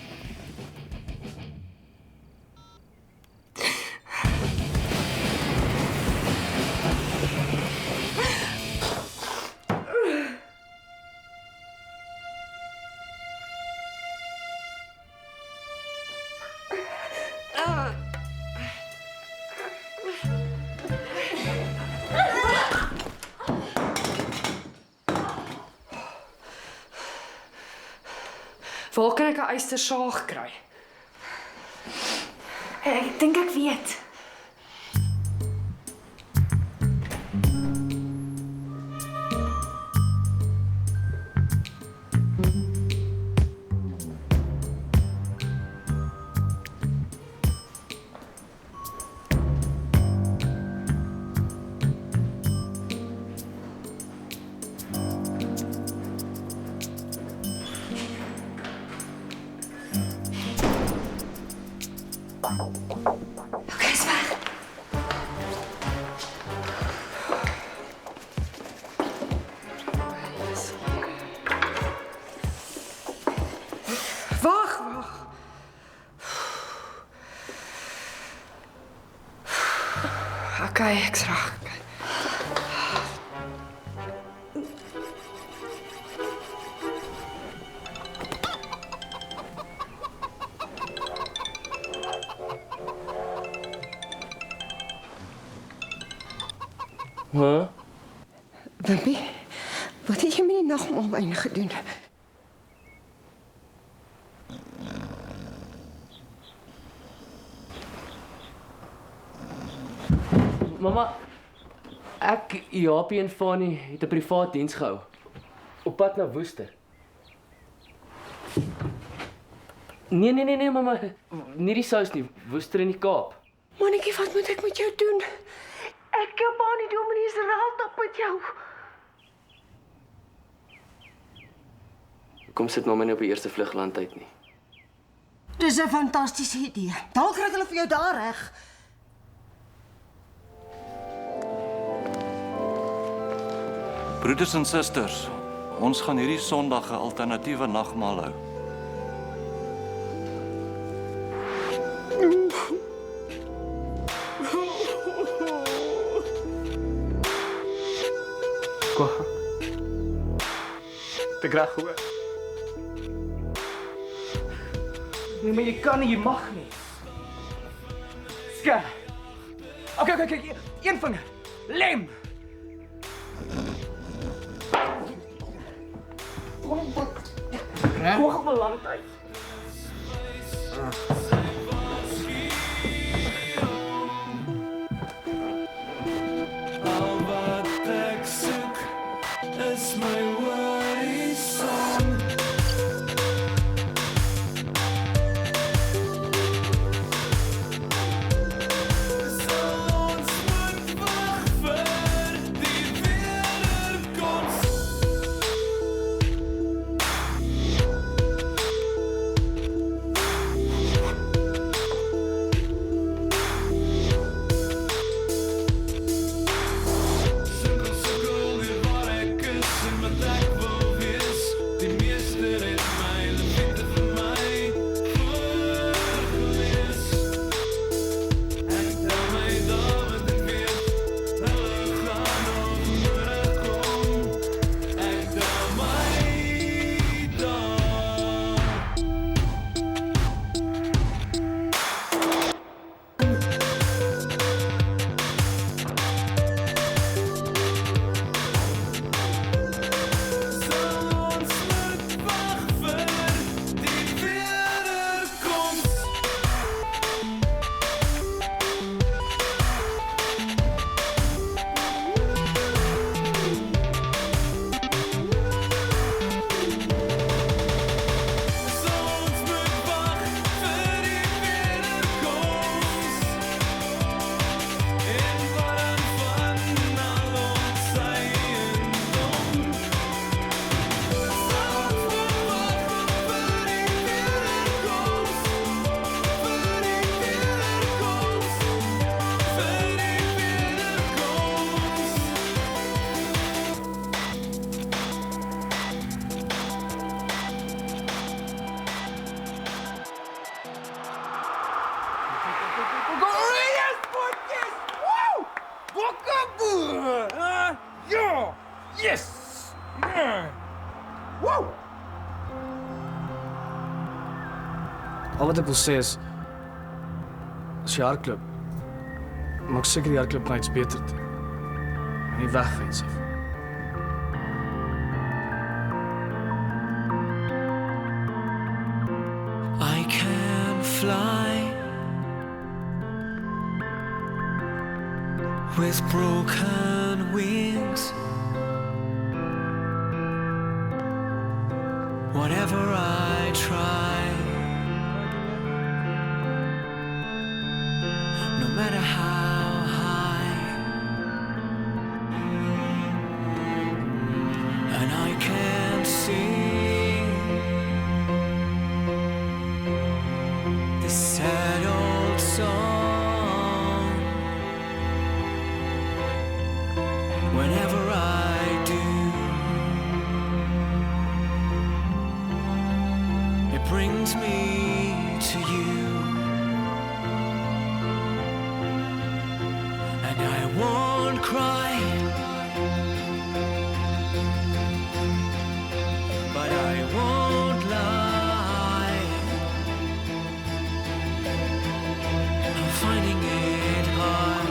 Waar kan ek 'n ystersaag kry? Ek dink ek weet. Wag. Okay, ek's reg. Huh? Wimpie, wat het jy met die nagmaal myne gedoen? Mamma, ek, Japie en Fanny het 'n privaat diens gehou. Op pad na Woester. Nee, mamma. Nie die sous nie. Woester in die Kaap. Mannetjie, wat moet ek met jou doen? Ek kan maar nie dominees raad op met jou. Kom sit mamma nie op die eerste vlug land uit nie. Dis 'n fantastiese idee. Dalk kry hulle vir jou daar reg. Broeders en susters, ons gaan hierdie Sondag 'n alternatiewe nagmaal hou. Kom. Te graag hoor. Nee, maar jy kan nie, jy mag nie. Ska. Okay, een vinger. Lem. Kom op 'n lang tyd. Al wat ek soek is my horison. Sal ons moet wag vir die wederkoms. Yes! Wow! Al wat ek wil sê is as jy hardloop, maak seker die hardloop niks beter toe. En nie wegwens af. I can fly with broken wings. Whatever I try, no matter how high, and I can see the sad old song. Whenever I do, it brings me to you, and I won't cry, but I won't lie. I'm finding it hard,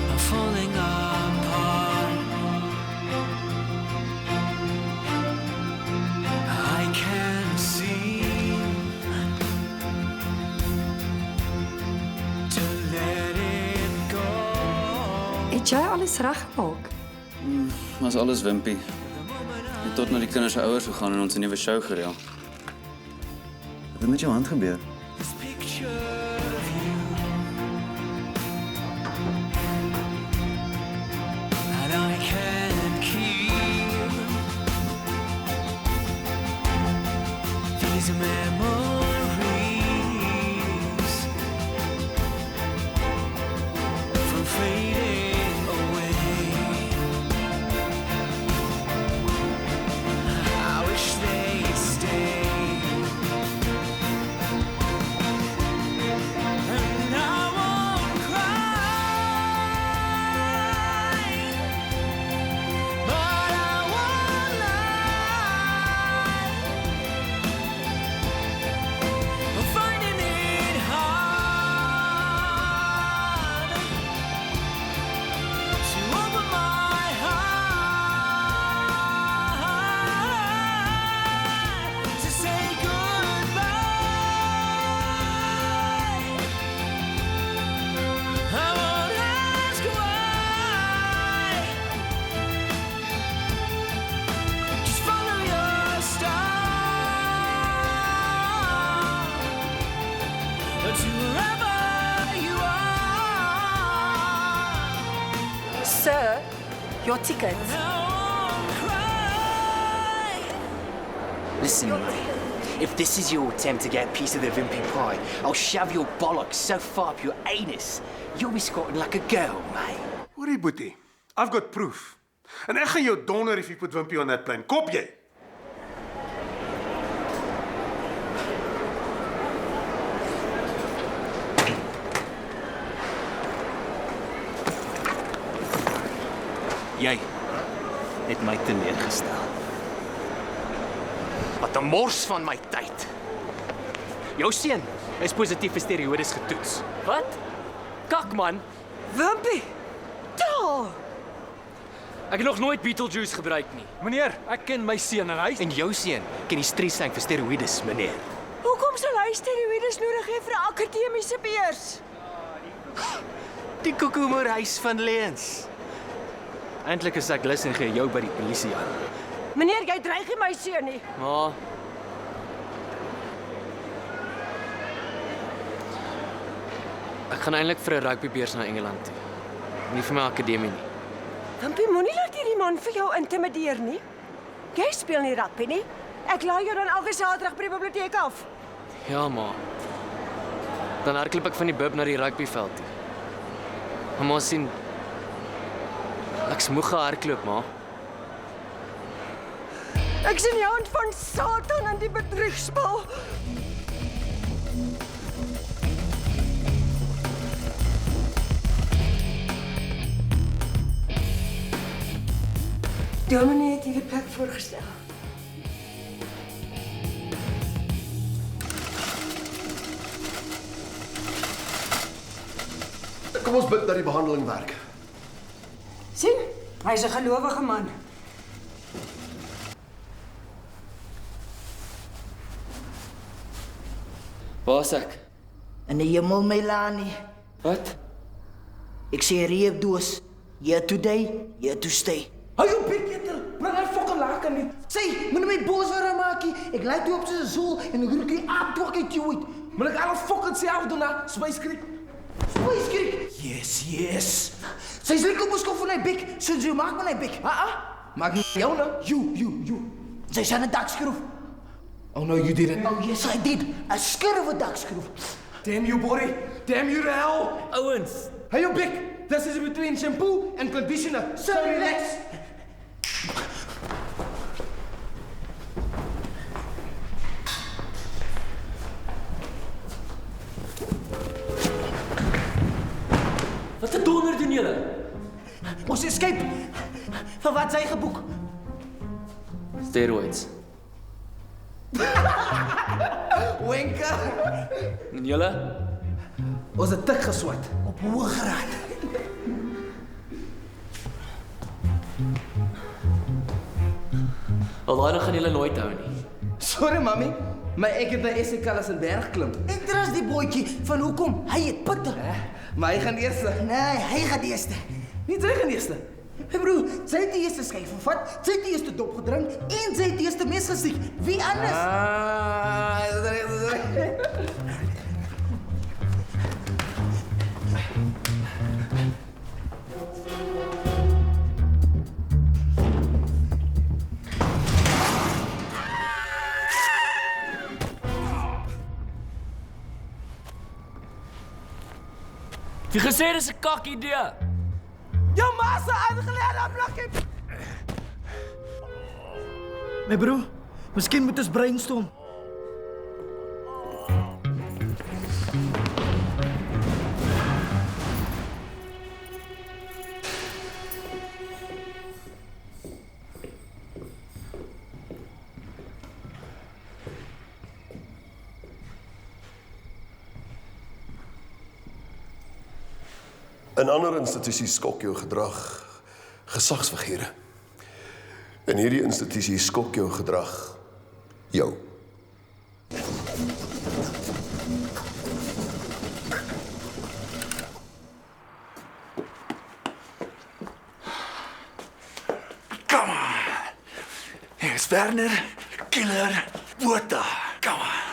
I'm falling apart. I can see to let it go. Het jy alles reggemaak? Was alles wimpie. En tot na die kinders se ouers gegaan en ons 'n nuwe show gereël. Wat het met jou hand gebeur? This picture of you, and I can't keep these memories from fading away. I wish they'd stay. And I won't cry, but I won't lie. I'm finding it hard to open my heart to say goodbye. I won't ask why. Just follow your star to wherever you are. Sir, your ticket. Listen, if this is your attempt to get a piece of the Vimpy pie, I'll shove your bollocks so far up your anus, you'll be squatting like a girl, mate. Hoorie boetie, I've got proof. En ek gaan jou donder if jy put Wimpy on that plane. Kop jy? Jy het my teleurgestel. Wat 'n mors van my tyd. Jou seun is positief vir steroïdes getoets. Wat? Kak man. Wimpy. Daar. Ek het nog nooit Beetlejuice gebruik nie. Meneer, ek ken my seun en hy En jou seun ken die streetslang vir steroïdes, meneer. Hoekom sal hy steroïdes nodig hê vir 'n akademiese beurs? Die koekoemoerhuis van Leens. Eintlik is ek lus en gee jou by die polisie aan. Meneer, jy dreig nie my seun nie. Maar ek gaan eintlik vir 'n rugbybeurs na Engeland toe. Nie vir my akademie nie. Wimpy, moenie laat hierdie man vir jou intimideer nie. Jy speel nie rugby nie. Ek laai jou dan elke Saterdag by die biblioteek af. Ja, maar dan hardloop ek van die bib na die rugbyveld toe. Mamma sien ek's moeg gehardloop, ma. Ek sien die hand van Satan in die bedriegspel. Dominee het hierdie plek voorgestel. Kom ons bid dat die behandeling werk. Sien, hy's 'n gelowige man. Waar is ek? In die hemel, Melanie. Wat? Ek sê reepdoos. Here today, here to stay. Hou jou bek, Etel. Bring hy fucking laken nie. Sê, moet my boos weer maak nie. Ek lyk toe op soos 'n zool en ek roek die aapdwak uit jou uit. Moet ek alles fucking self doen, hè? Spyskriek. Spyskriek? Yes. Sy sê kom ons kom van my bek. Soos jy maak met my bek. Maak nie jou nou. You. Sy sê 'n dakskroef. Oh no, you didn't. Oh yes, I did. 'n skurwe dakskroef. Damn you, buddy. Damn you to hell. Owens. Hou jou bek. This is between shampoo and conditioner. So relax. Wat 'n donder doen julle? Ons escape. Vir wat sy geboek? Steroids. Wenke. En julle? Ons het tik geswat. Op hoëgraad. Al daai gaan julle nooit hou nie. Sorry, mami. Maar ek het by Essekallas in berg klim. Ek trus die bootjie van hoekom? Hy het pitte. Maar hy gaan eerste. Nee, hy gaan eerste. Nie sy gaan eerste. Hey bro, sy het die eerste skyf gevat, sy het die eerste dop gedrink en sy het die eerste mes gestiek. Wie anders? Wie gesê dis 'n kak idee? Jou ma se aangeleerde blokkie. My bro, miskien moet ons brainstorm. In ander institusies skok jou gedrag gesagsfigure. In hierdie institusie skok jou gedrag jou. Come on. Hier is Werner, Killer, Botha. Come on.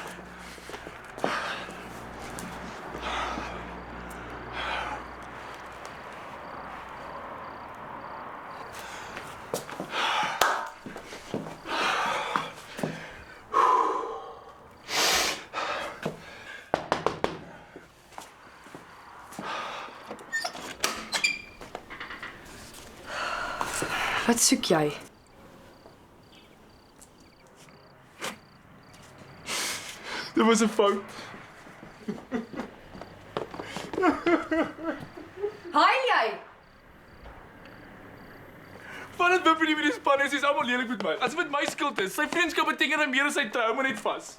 Wat soek jy? Dit was 'n fout. Haai jy? Van dit Wimpie nie met die span is almal lelik met my. As dit my skuld is, sy vriendskap beteken meer as sy trou, maar net vas.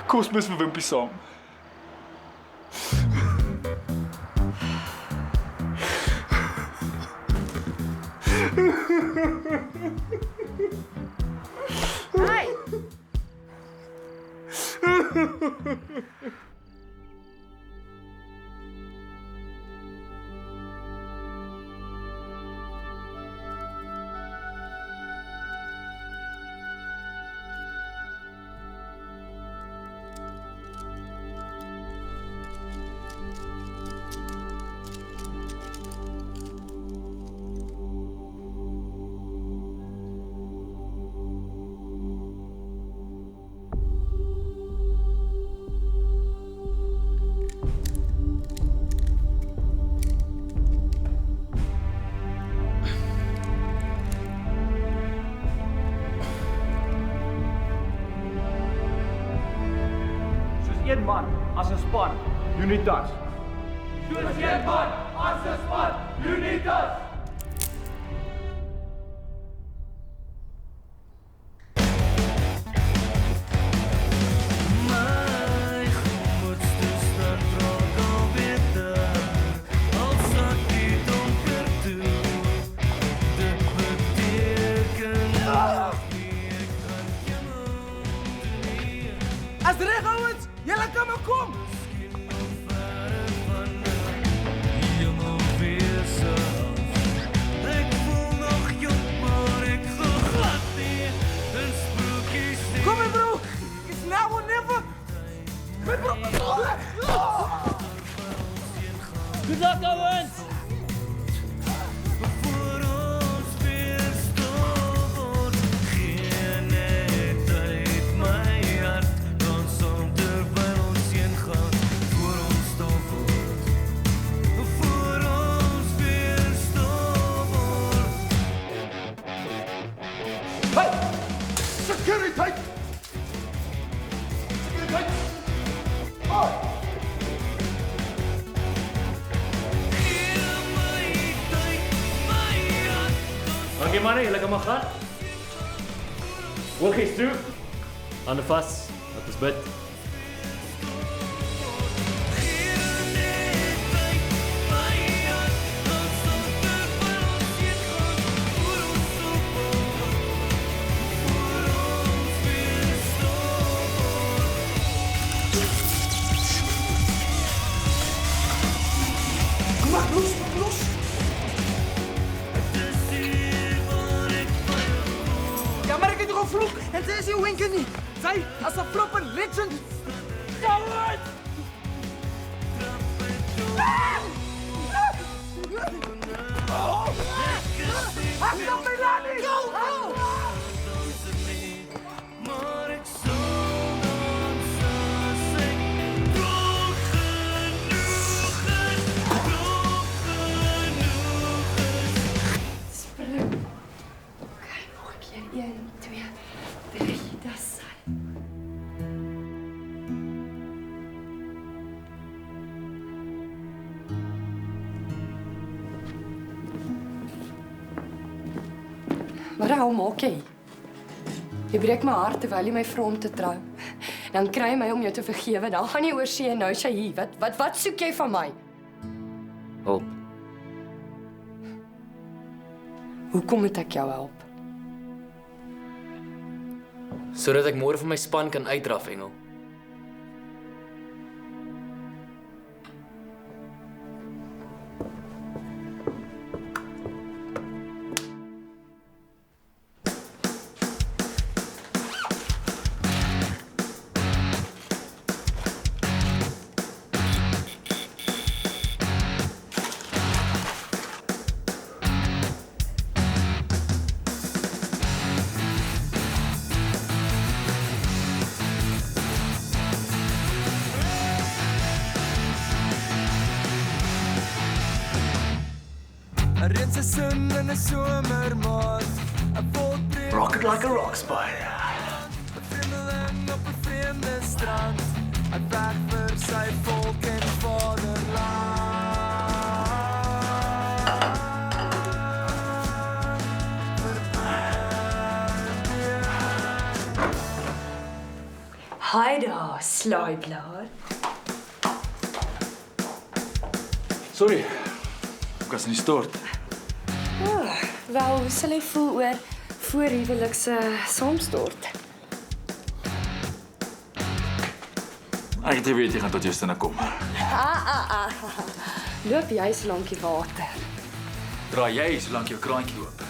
Kom ons mis vir Wimpie saam. Hey. Een man as 'n span, Unitas. Soos een man, as 'n span, Unitas. As reg ouens, julle kan maar kom. Kom hier bro, it's now or never. Hey bro. Good luck ouens. Sekuriteit! Sekuriteit! Oh! Dankie manne, julle kan maar gaan. Oogies toe. Hande vas. Wat is bid? Ja, maar ek het jou gevloek en sy is nie wenke nie. Sy as 'n proper legend. Coward! Ek kan my laat nie. Go! Wat hou maak jy? Jy breek my hart terwyl jy my vra om te trou. Dan kry jy my om jou te vergewe. Dan gaan jy oor see en nou is jy hier. Wat soek jy van my? Hulp. Hoekom moet ek jou help? Sodat ek môre vir my span kan uitdraf, Engel. Reenseisoen in 'n somermaand. 'n volbreek. Rock it like a rock spider. 'n Vreemdeling op 'n vreemde strand. Hy werk vir sy volk en vaderland. Hi daar, slaaiblaar. Sorry. Ek was in die stort. Wel, hoe sal jy voel oor voorhuwelikse saamstort? Ek het geweet jy gaan tot jou sinne kom. Loop jy so lank die water? Draai jy solank jou kraantjie oop.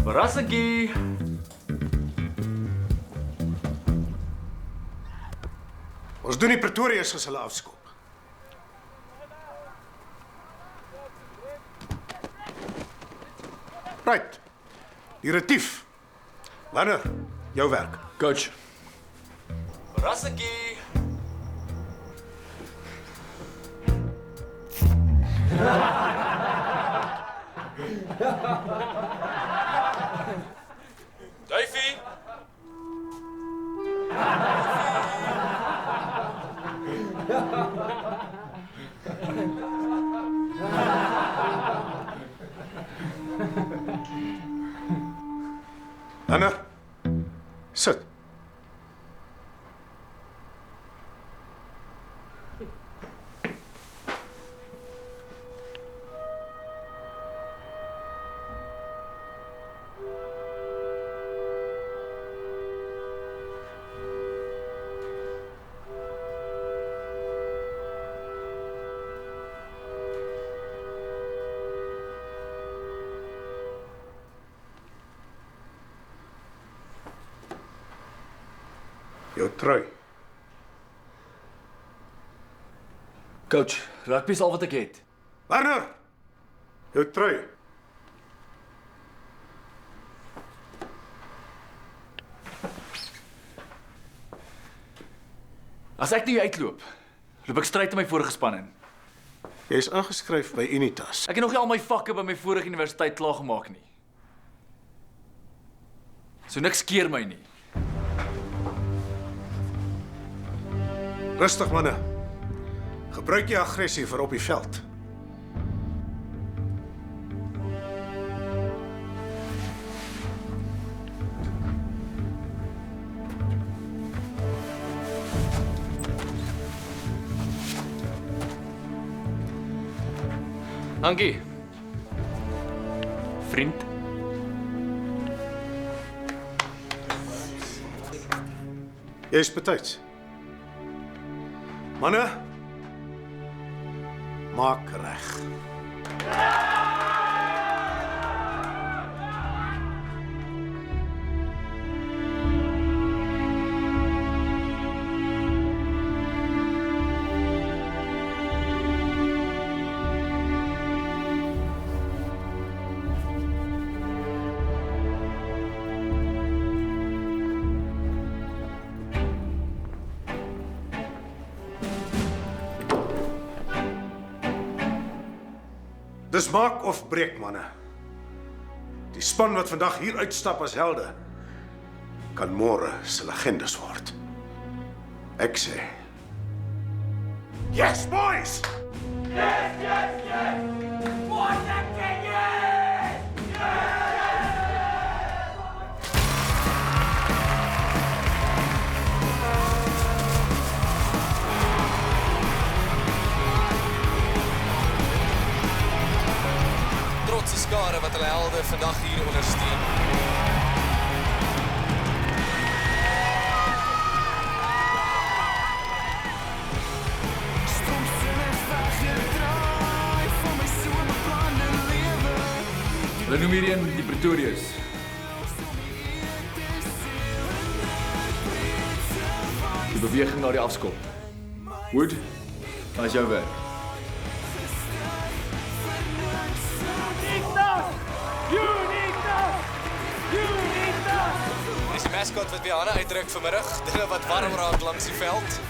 Verrassingkie. Ons doen die Pretorius as hulle afskop. Right. Die retief Wanneer? Jou werk. Coach. Rassekie. Duifie. Anna, sit. Jou trui. Coach, rugby is al wat ek het. Werner! Jou trui. As ek nie uitloop, loop ek stryd in my vorige span in. Jy is ingeskryf by Unitas. Ek het nog nie al my vakke by my vorige universiteit klaargemaak nie. So niks keer my nie. Rustig manne. Gebruik jy aggressie vir op die veld. Dankie. Vriend. Jy is betyds. Manne, maak reg. Dis maak of breek, manne. Die span wat vandag hier uitstap as helde, kan môre se legendes word. Ek sê, yes, boys! Yes, yes, yes! Boys, ek sê yes! Yes! Trotse skare wat hulle helde vandag hier ondersteun. Hulle noem hierheen die Pretorius. Die beweging na die afskop. Wood, wat is jou werk? Dis die mascot wat weer hande uitdruk vanmiddag, dinge wat warm raak langs die veld.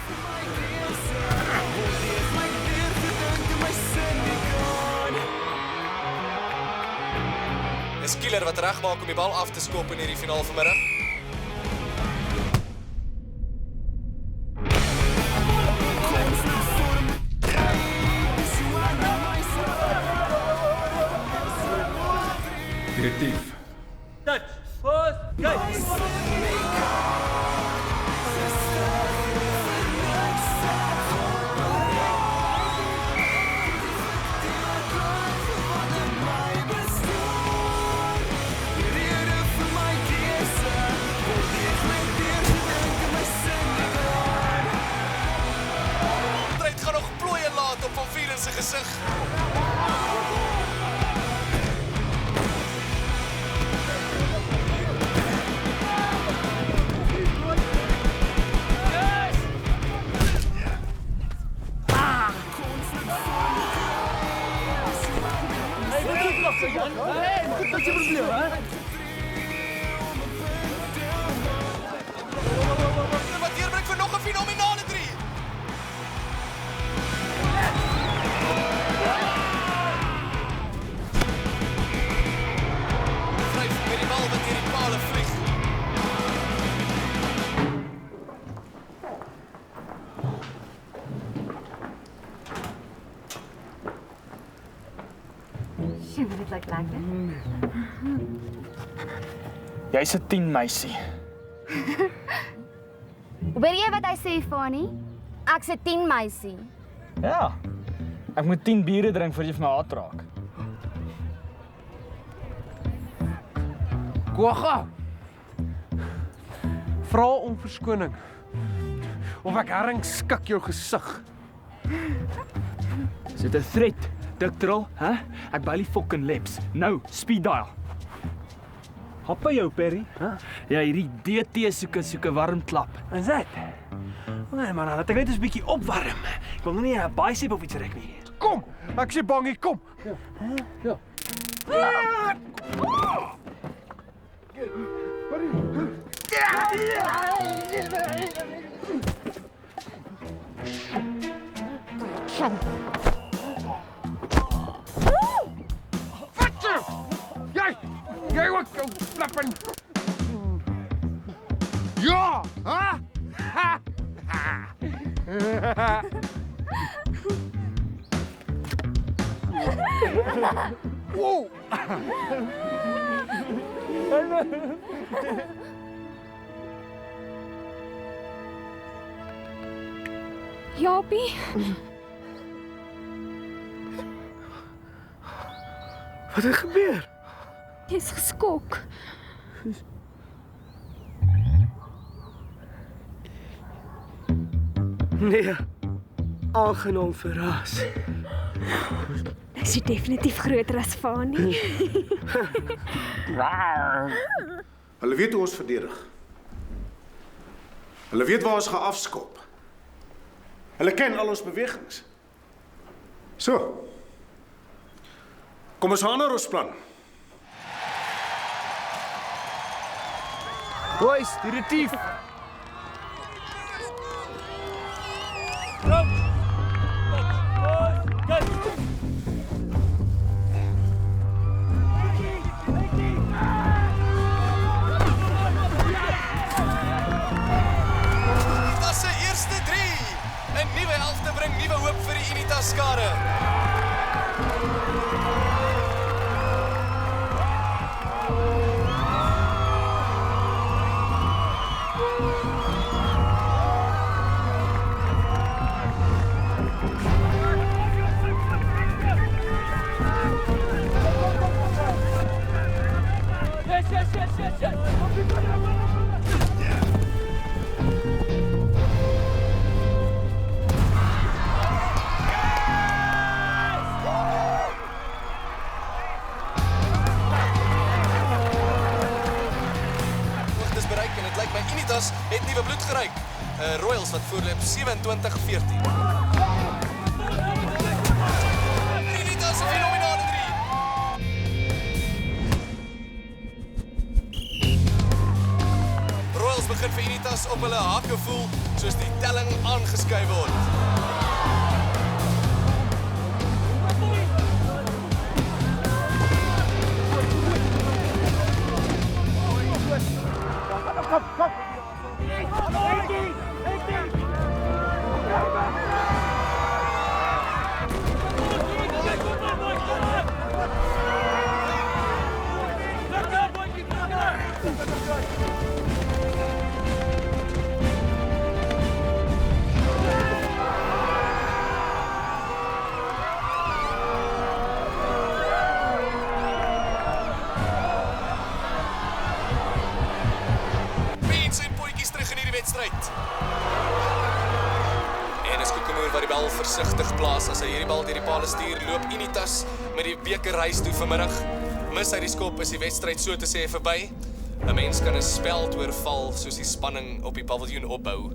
Dis Kieler wat regmaak om die bal af te skop in hierdie finaal vanmiddag. Direktief. Touch. First, guys. Stryd gaan nog plooie laat op Van Vuuren se gesig. Sjoe, dit lyk lekker. Jy's 'n 10 meisie. Hoor jy wat hy sê, Fanny? Ek's 'n 10 meisie. Ja. Ek moet 10 biere drink voor jy vir my haat raak. Kwagga. Vra om verskoning. Of ek herring skik jou gesig. Is dit 'n threat, Diktrol, hè? Ek by die fucking lips. Nou, speed dial. Hop by jou, Perry, hè? Ja, hierdie DT soeke warm klap. Is dit? Nee man, laat ek net 'n bietjie opwarm. Ek wil nog nie 'n bicep of iets rek nie. Kom, ek sê bangie, kom. Ja. Jy wat jou flippen. Ja, hè? Wow. Japie. Wat het gebeur? Jy's geskok. Nee. Aangenaam verras. Is jy definitief groter as Fanny? Hulle weet hoe ons verdedig. Hulle weet waar ons gaan afskop. Hulle ken al ons bewegings. So. Kom ons gaan na ons plan. Boys, die retief. Skade. Yes. Unitas het nuwe bloed geryk. Royals wat voorloop 27-14. Unitas 'n fenominale 3. Royals begin vir Unitas op hulle hakke voel soos die telling aangeskuif word. Kom. En is Kokemoer wat die bal versigtig plaas as hy hierdie bal deur die paal stuur, loop Unitas met die bekerreis toe vanmiddag. Mis hy die skop is die wedstryd so te sê verby. 'n Mens kan 'n speld oorval soos die spanning op die paviljoen opbou.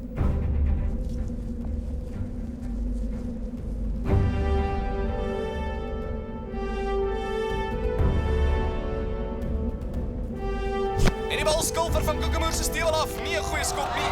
En die bal skilfer van Kokemoer se stewel af, nie 'n goeie skop nie.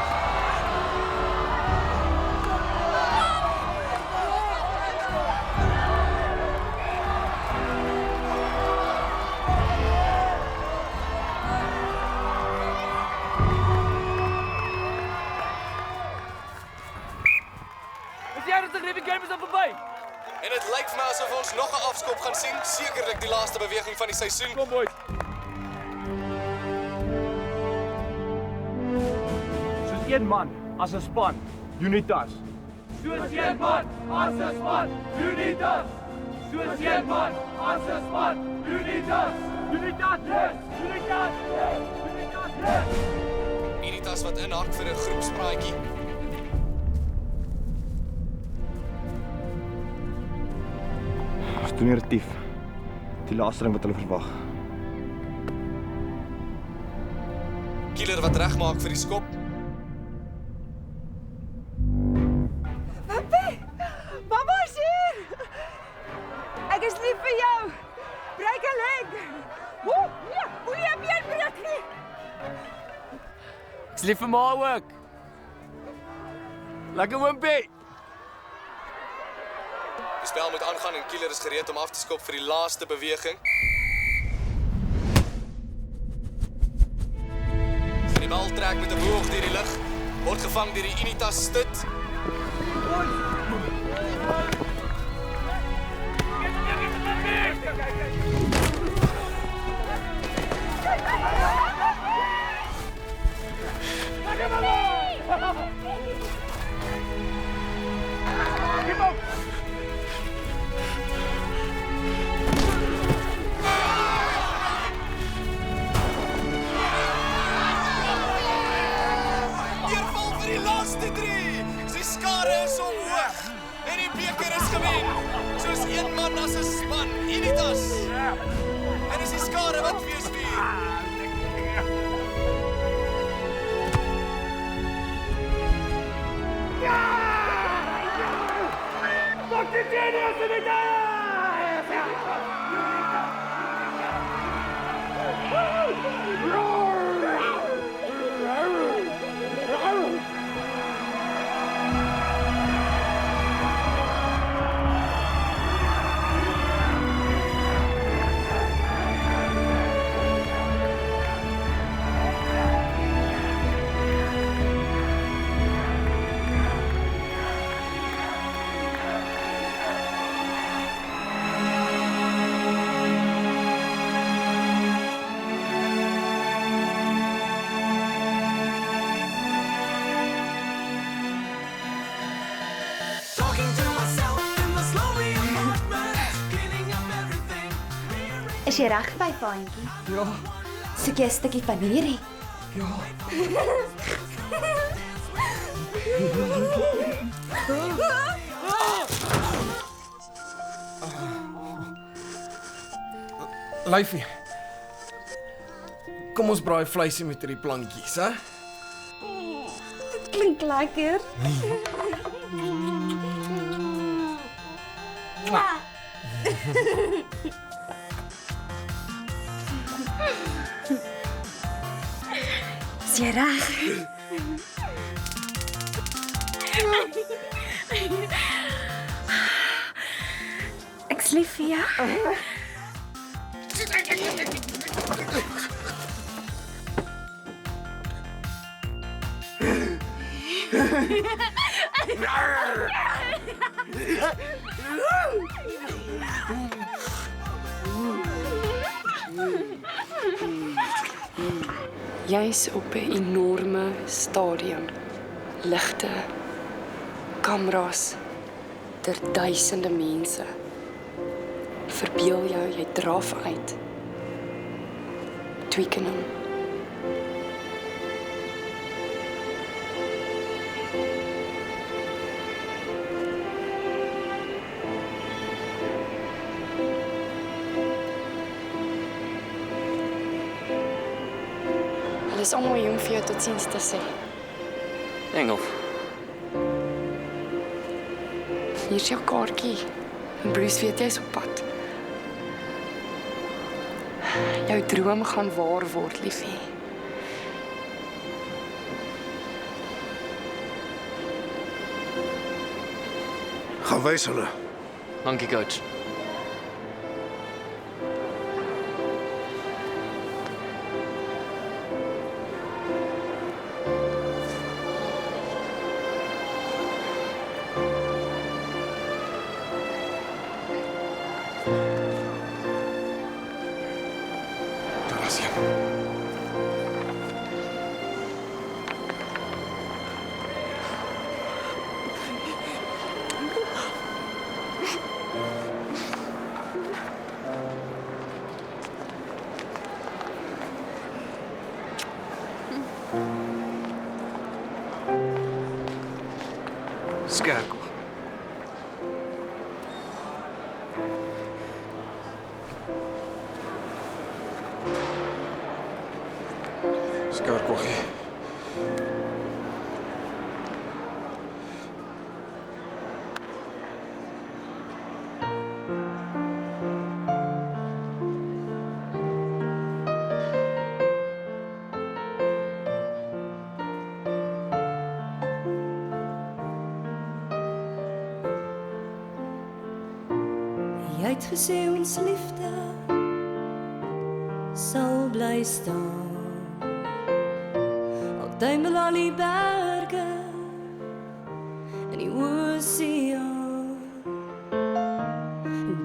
Is jy net 'n game is op verby? En dit lyk vir my asof ons nog 'n afskop gaan sien, sekerlik die laaste beweging van die seisoen. Kom boys. Soos een man, as 'n span, Unitas. Soos een man, as 'n span, Unitas. Soos een man, as 'n span, Unitas. Unitas, yes! Unitas, yes! Unitas, yes! Unitas wat inhak vir 'n groepspraatjie. Ons doen hier 'n tief. Die laaste ding wat hulle verwag. Killer wat regmaak vir die skop. Wimpie! Mama is hier! Ek is lief vir jou. Breek 'n leg. Woe, nee, moenie 'n been breek nie. Ek's lief vir ma ook. Lekker Wimpie. Die spel moet aangaan en Killer is gereed om af te skop vir die laaste beweging. Die bal trek met 'n boog deur die lug, word gevang deur die Unitas stut. Neerval vir die laaste 3. Die skare is omhoog en die beker is gewen. Soos een man as 'n span, Unitas. En is die skare wat feesvier. Dr. Genius in the Is jy reg by paantjie? Ja. Soek jy 'n stukkie van hierdie? Ja. Lyfie. Kom ons braai vleisie met hierdie plankies, hè? Dit klink lekker. Is jy reg? Ek's lief vir jou. Jy's op 'n enorme stadion. Ligte, kameras, duisende mense. Verbeel jou jy draf uit. Twickenham. Hulle is almal jong vir jou totsiens te sê. Engel. Hier is jou kaartjie. En Bruce weet jy's op pad. Jou droom gaan waar word, liefie. Gaan wys hulle. Dankie, coach. Daar is hy. Skerk. Skerkoggie. Jy het gesê ons liefde sal bly staan. Al tuimel al die berge in die oseaan.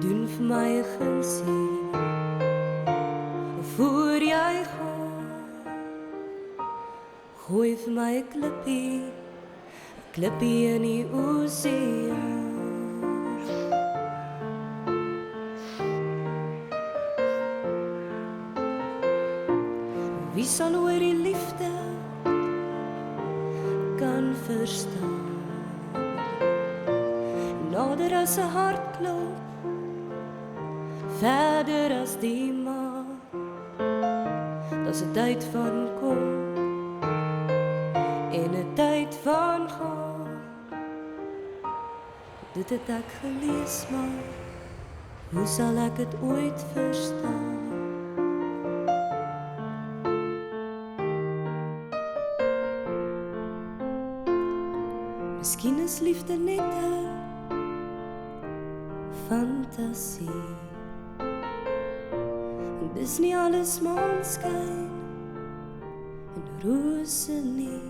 Doen vir my 'n gunsie voor jy gaan. Gooi vir my 'n klippie in die oseaan. Wie sal oor die liefde kan verstaan? Nader as 'n hartklop, verder as die maan. Daar's 'n tyd van kom en 'n tyd van gaan. Dit het ek gelees, maar hoe sal ek dit ooit verstaan? Miskien is liefde net 'n fantasie. En dis nie alles maanskyn en rose nie.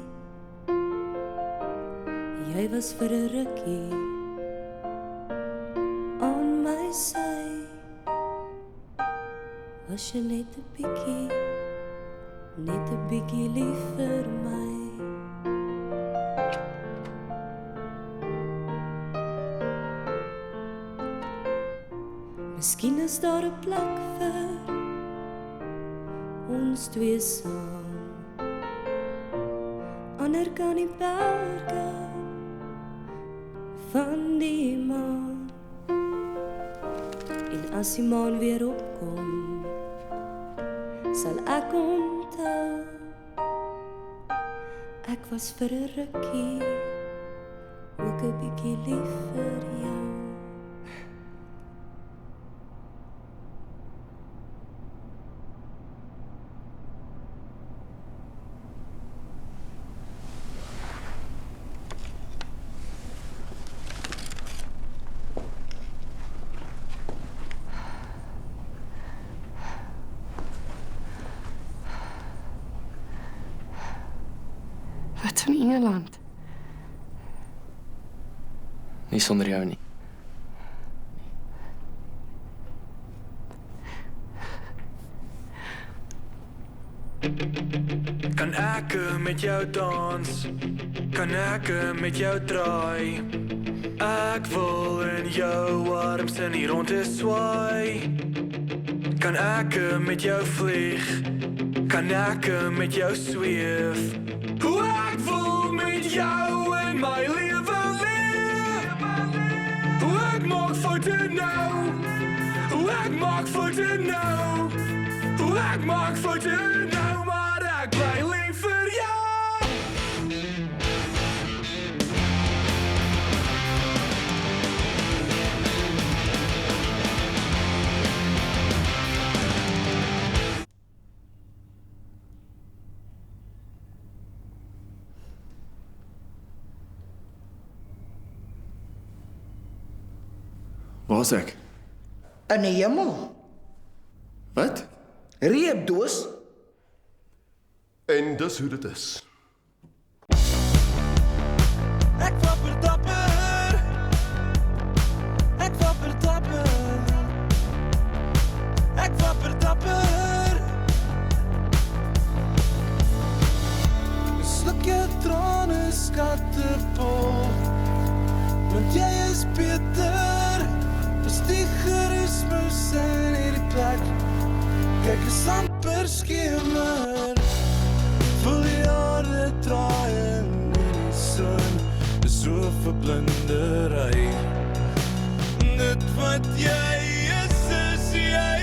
Jy was vir 'n rukkie aan my sy. Was jy net 'n bietjie lief vir my? Miskien is daar 'n plek vir ons twee saam. Ander kan die berge van die maan. En as die maan weer opkom, sal ek onthou ek was vir 'n rukkie ook 'n bietjie lief vir jou. Wat van Engeland? Nie sonder jou nie. Kan ek met jou dans? Kan ek met jou draai? Ek wil in jou arms in die ronde swaai. Kan ek met jou vlieg? Kan ek met jou sweef? Hoe ek voel met jou in my lewe leef. Hoe ek maak foute nou. Hoe ek maak foute nou. Hoe ek maak foute nou, maar ek bly lief vir jou. Waar is ek? In die hemel. Wat? Reepdoos. En dis hoe dit is. Ek wapper dapper. Ek wapper dapper. Kyk is amper skemer. Voel die jare draai in die son. Dis so verblindery. Dit wat jy is jy.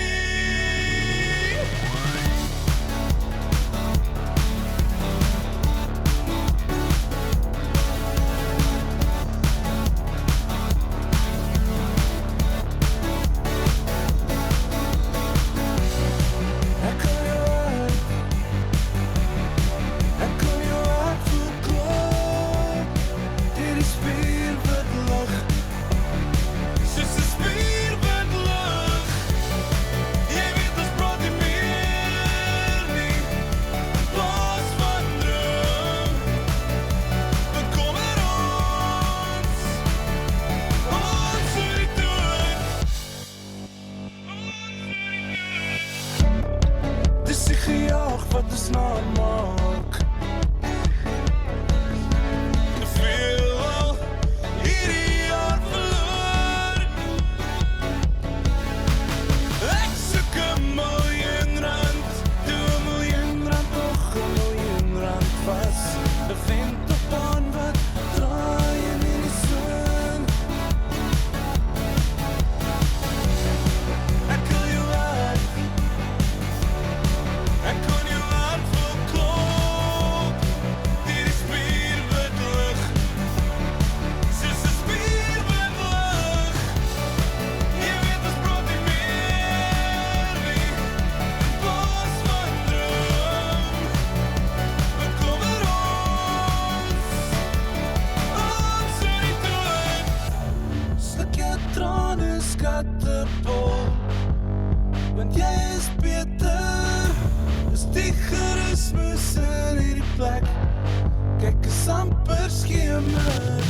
Wat is nou maak? Te veel al hierdie jaar verloor. Ek soek 'n miljoen rand, doe 'n miljoen rand, nog 'n miljoen rand vas. 'n Vent op aan wat draai in die son. Ek wil jou uit. Ek kon jou want jy is beter. Is die gerusmus in hierdie plek. Kyk is amper skemer.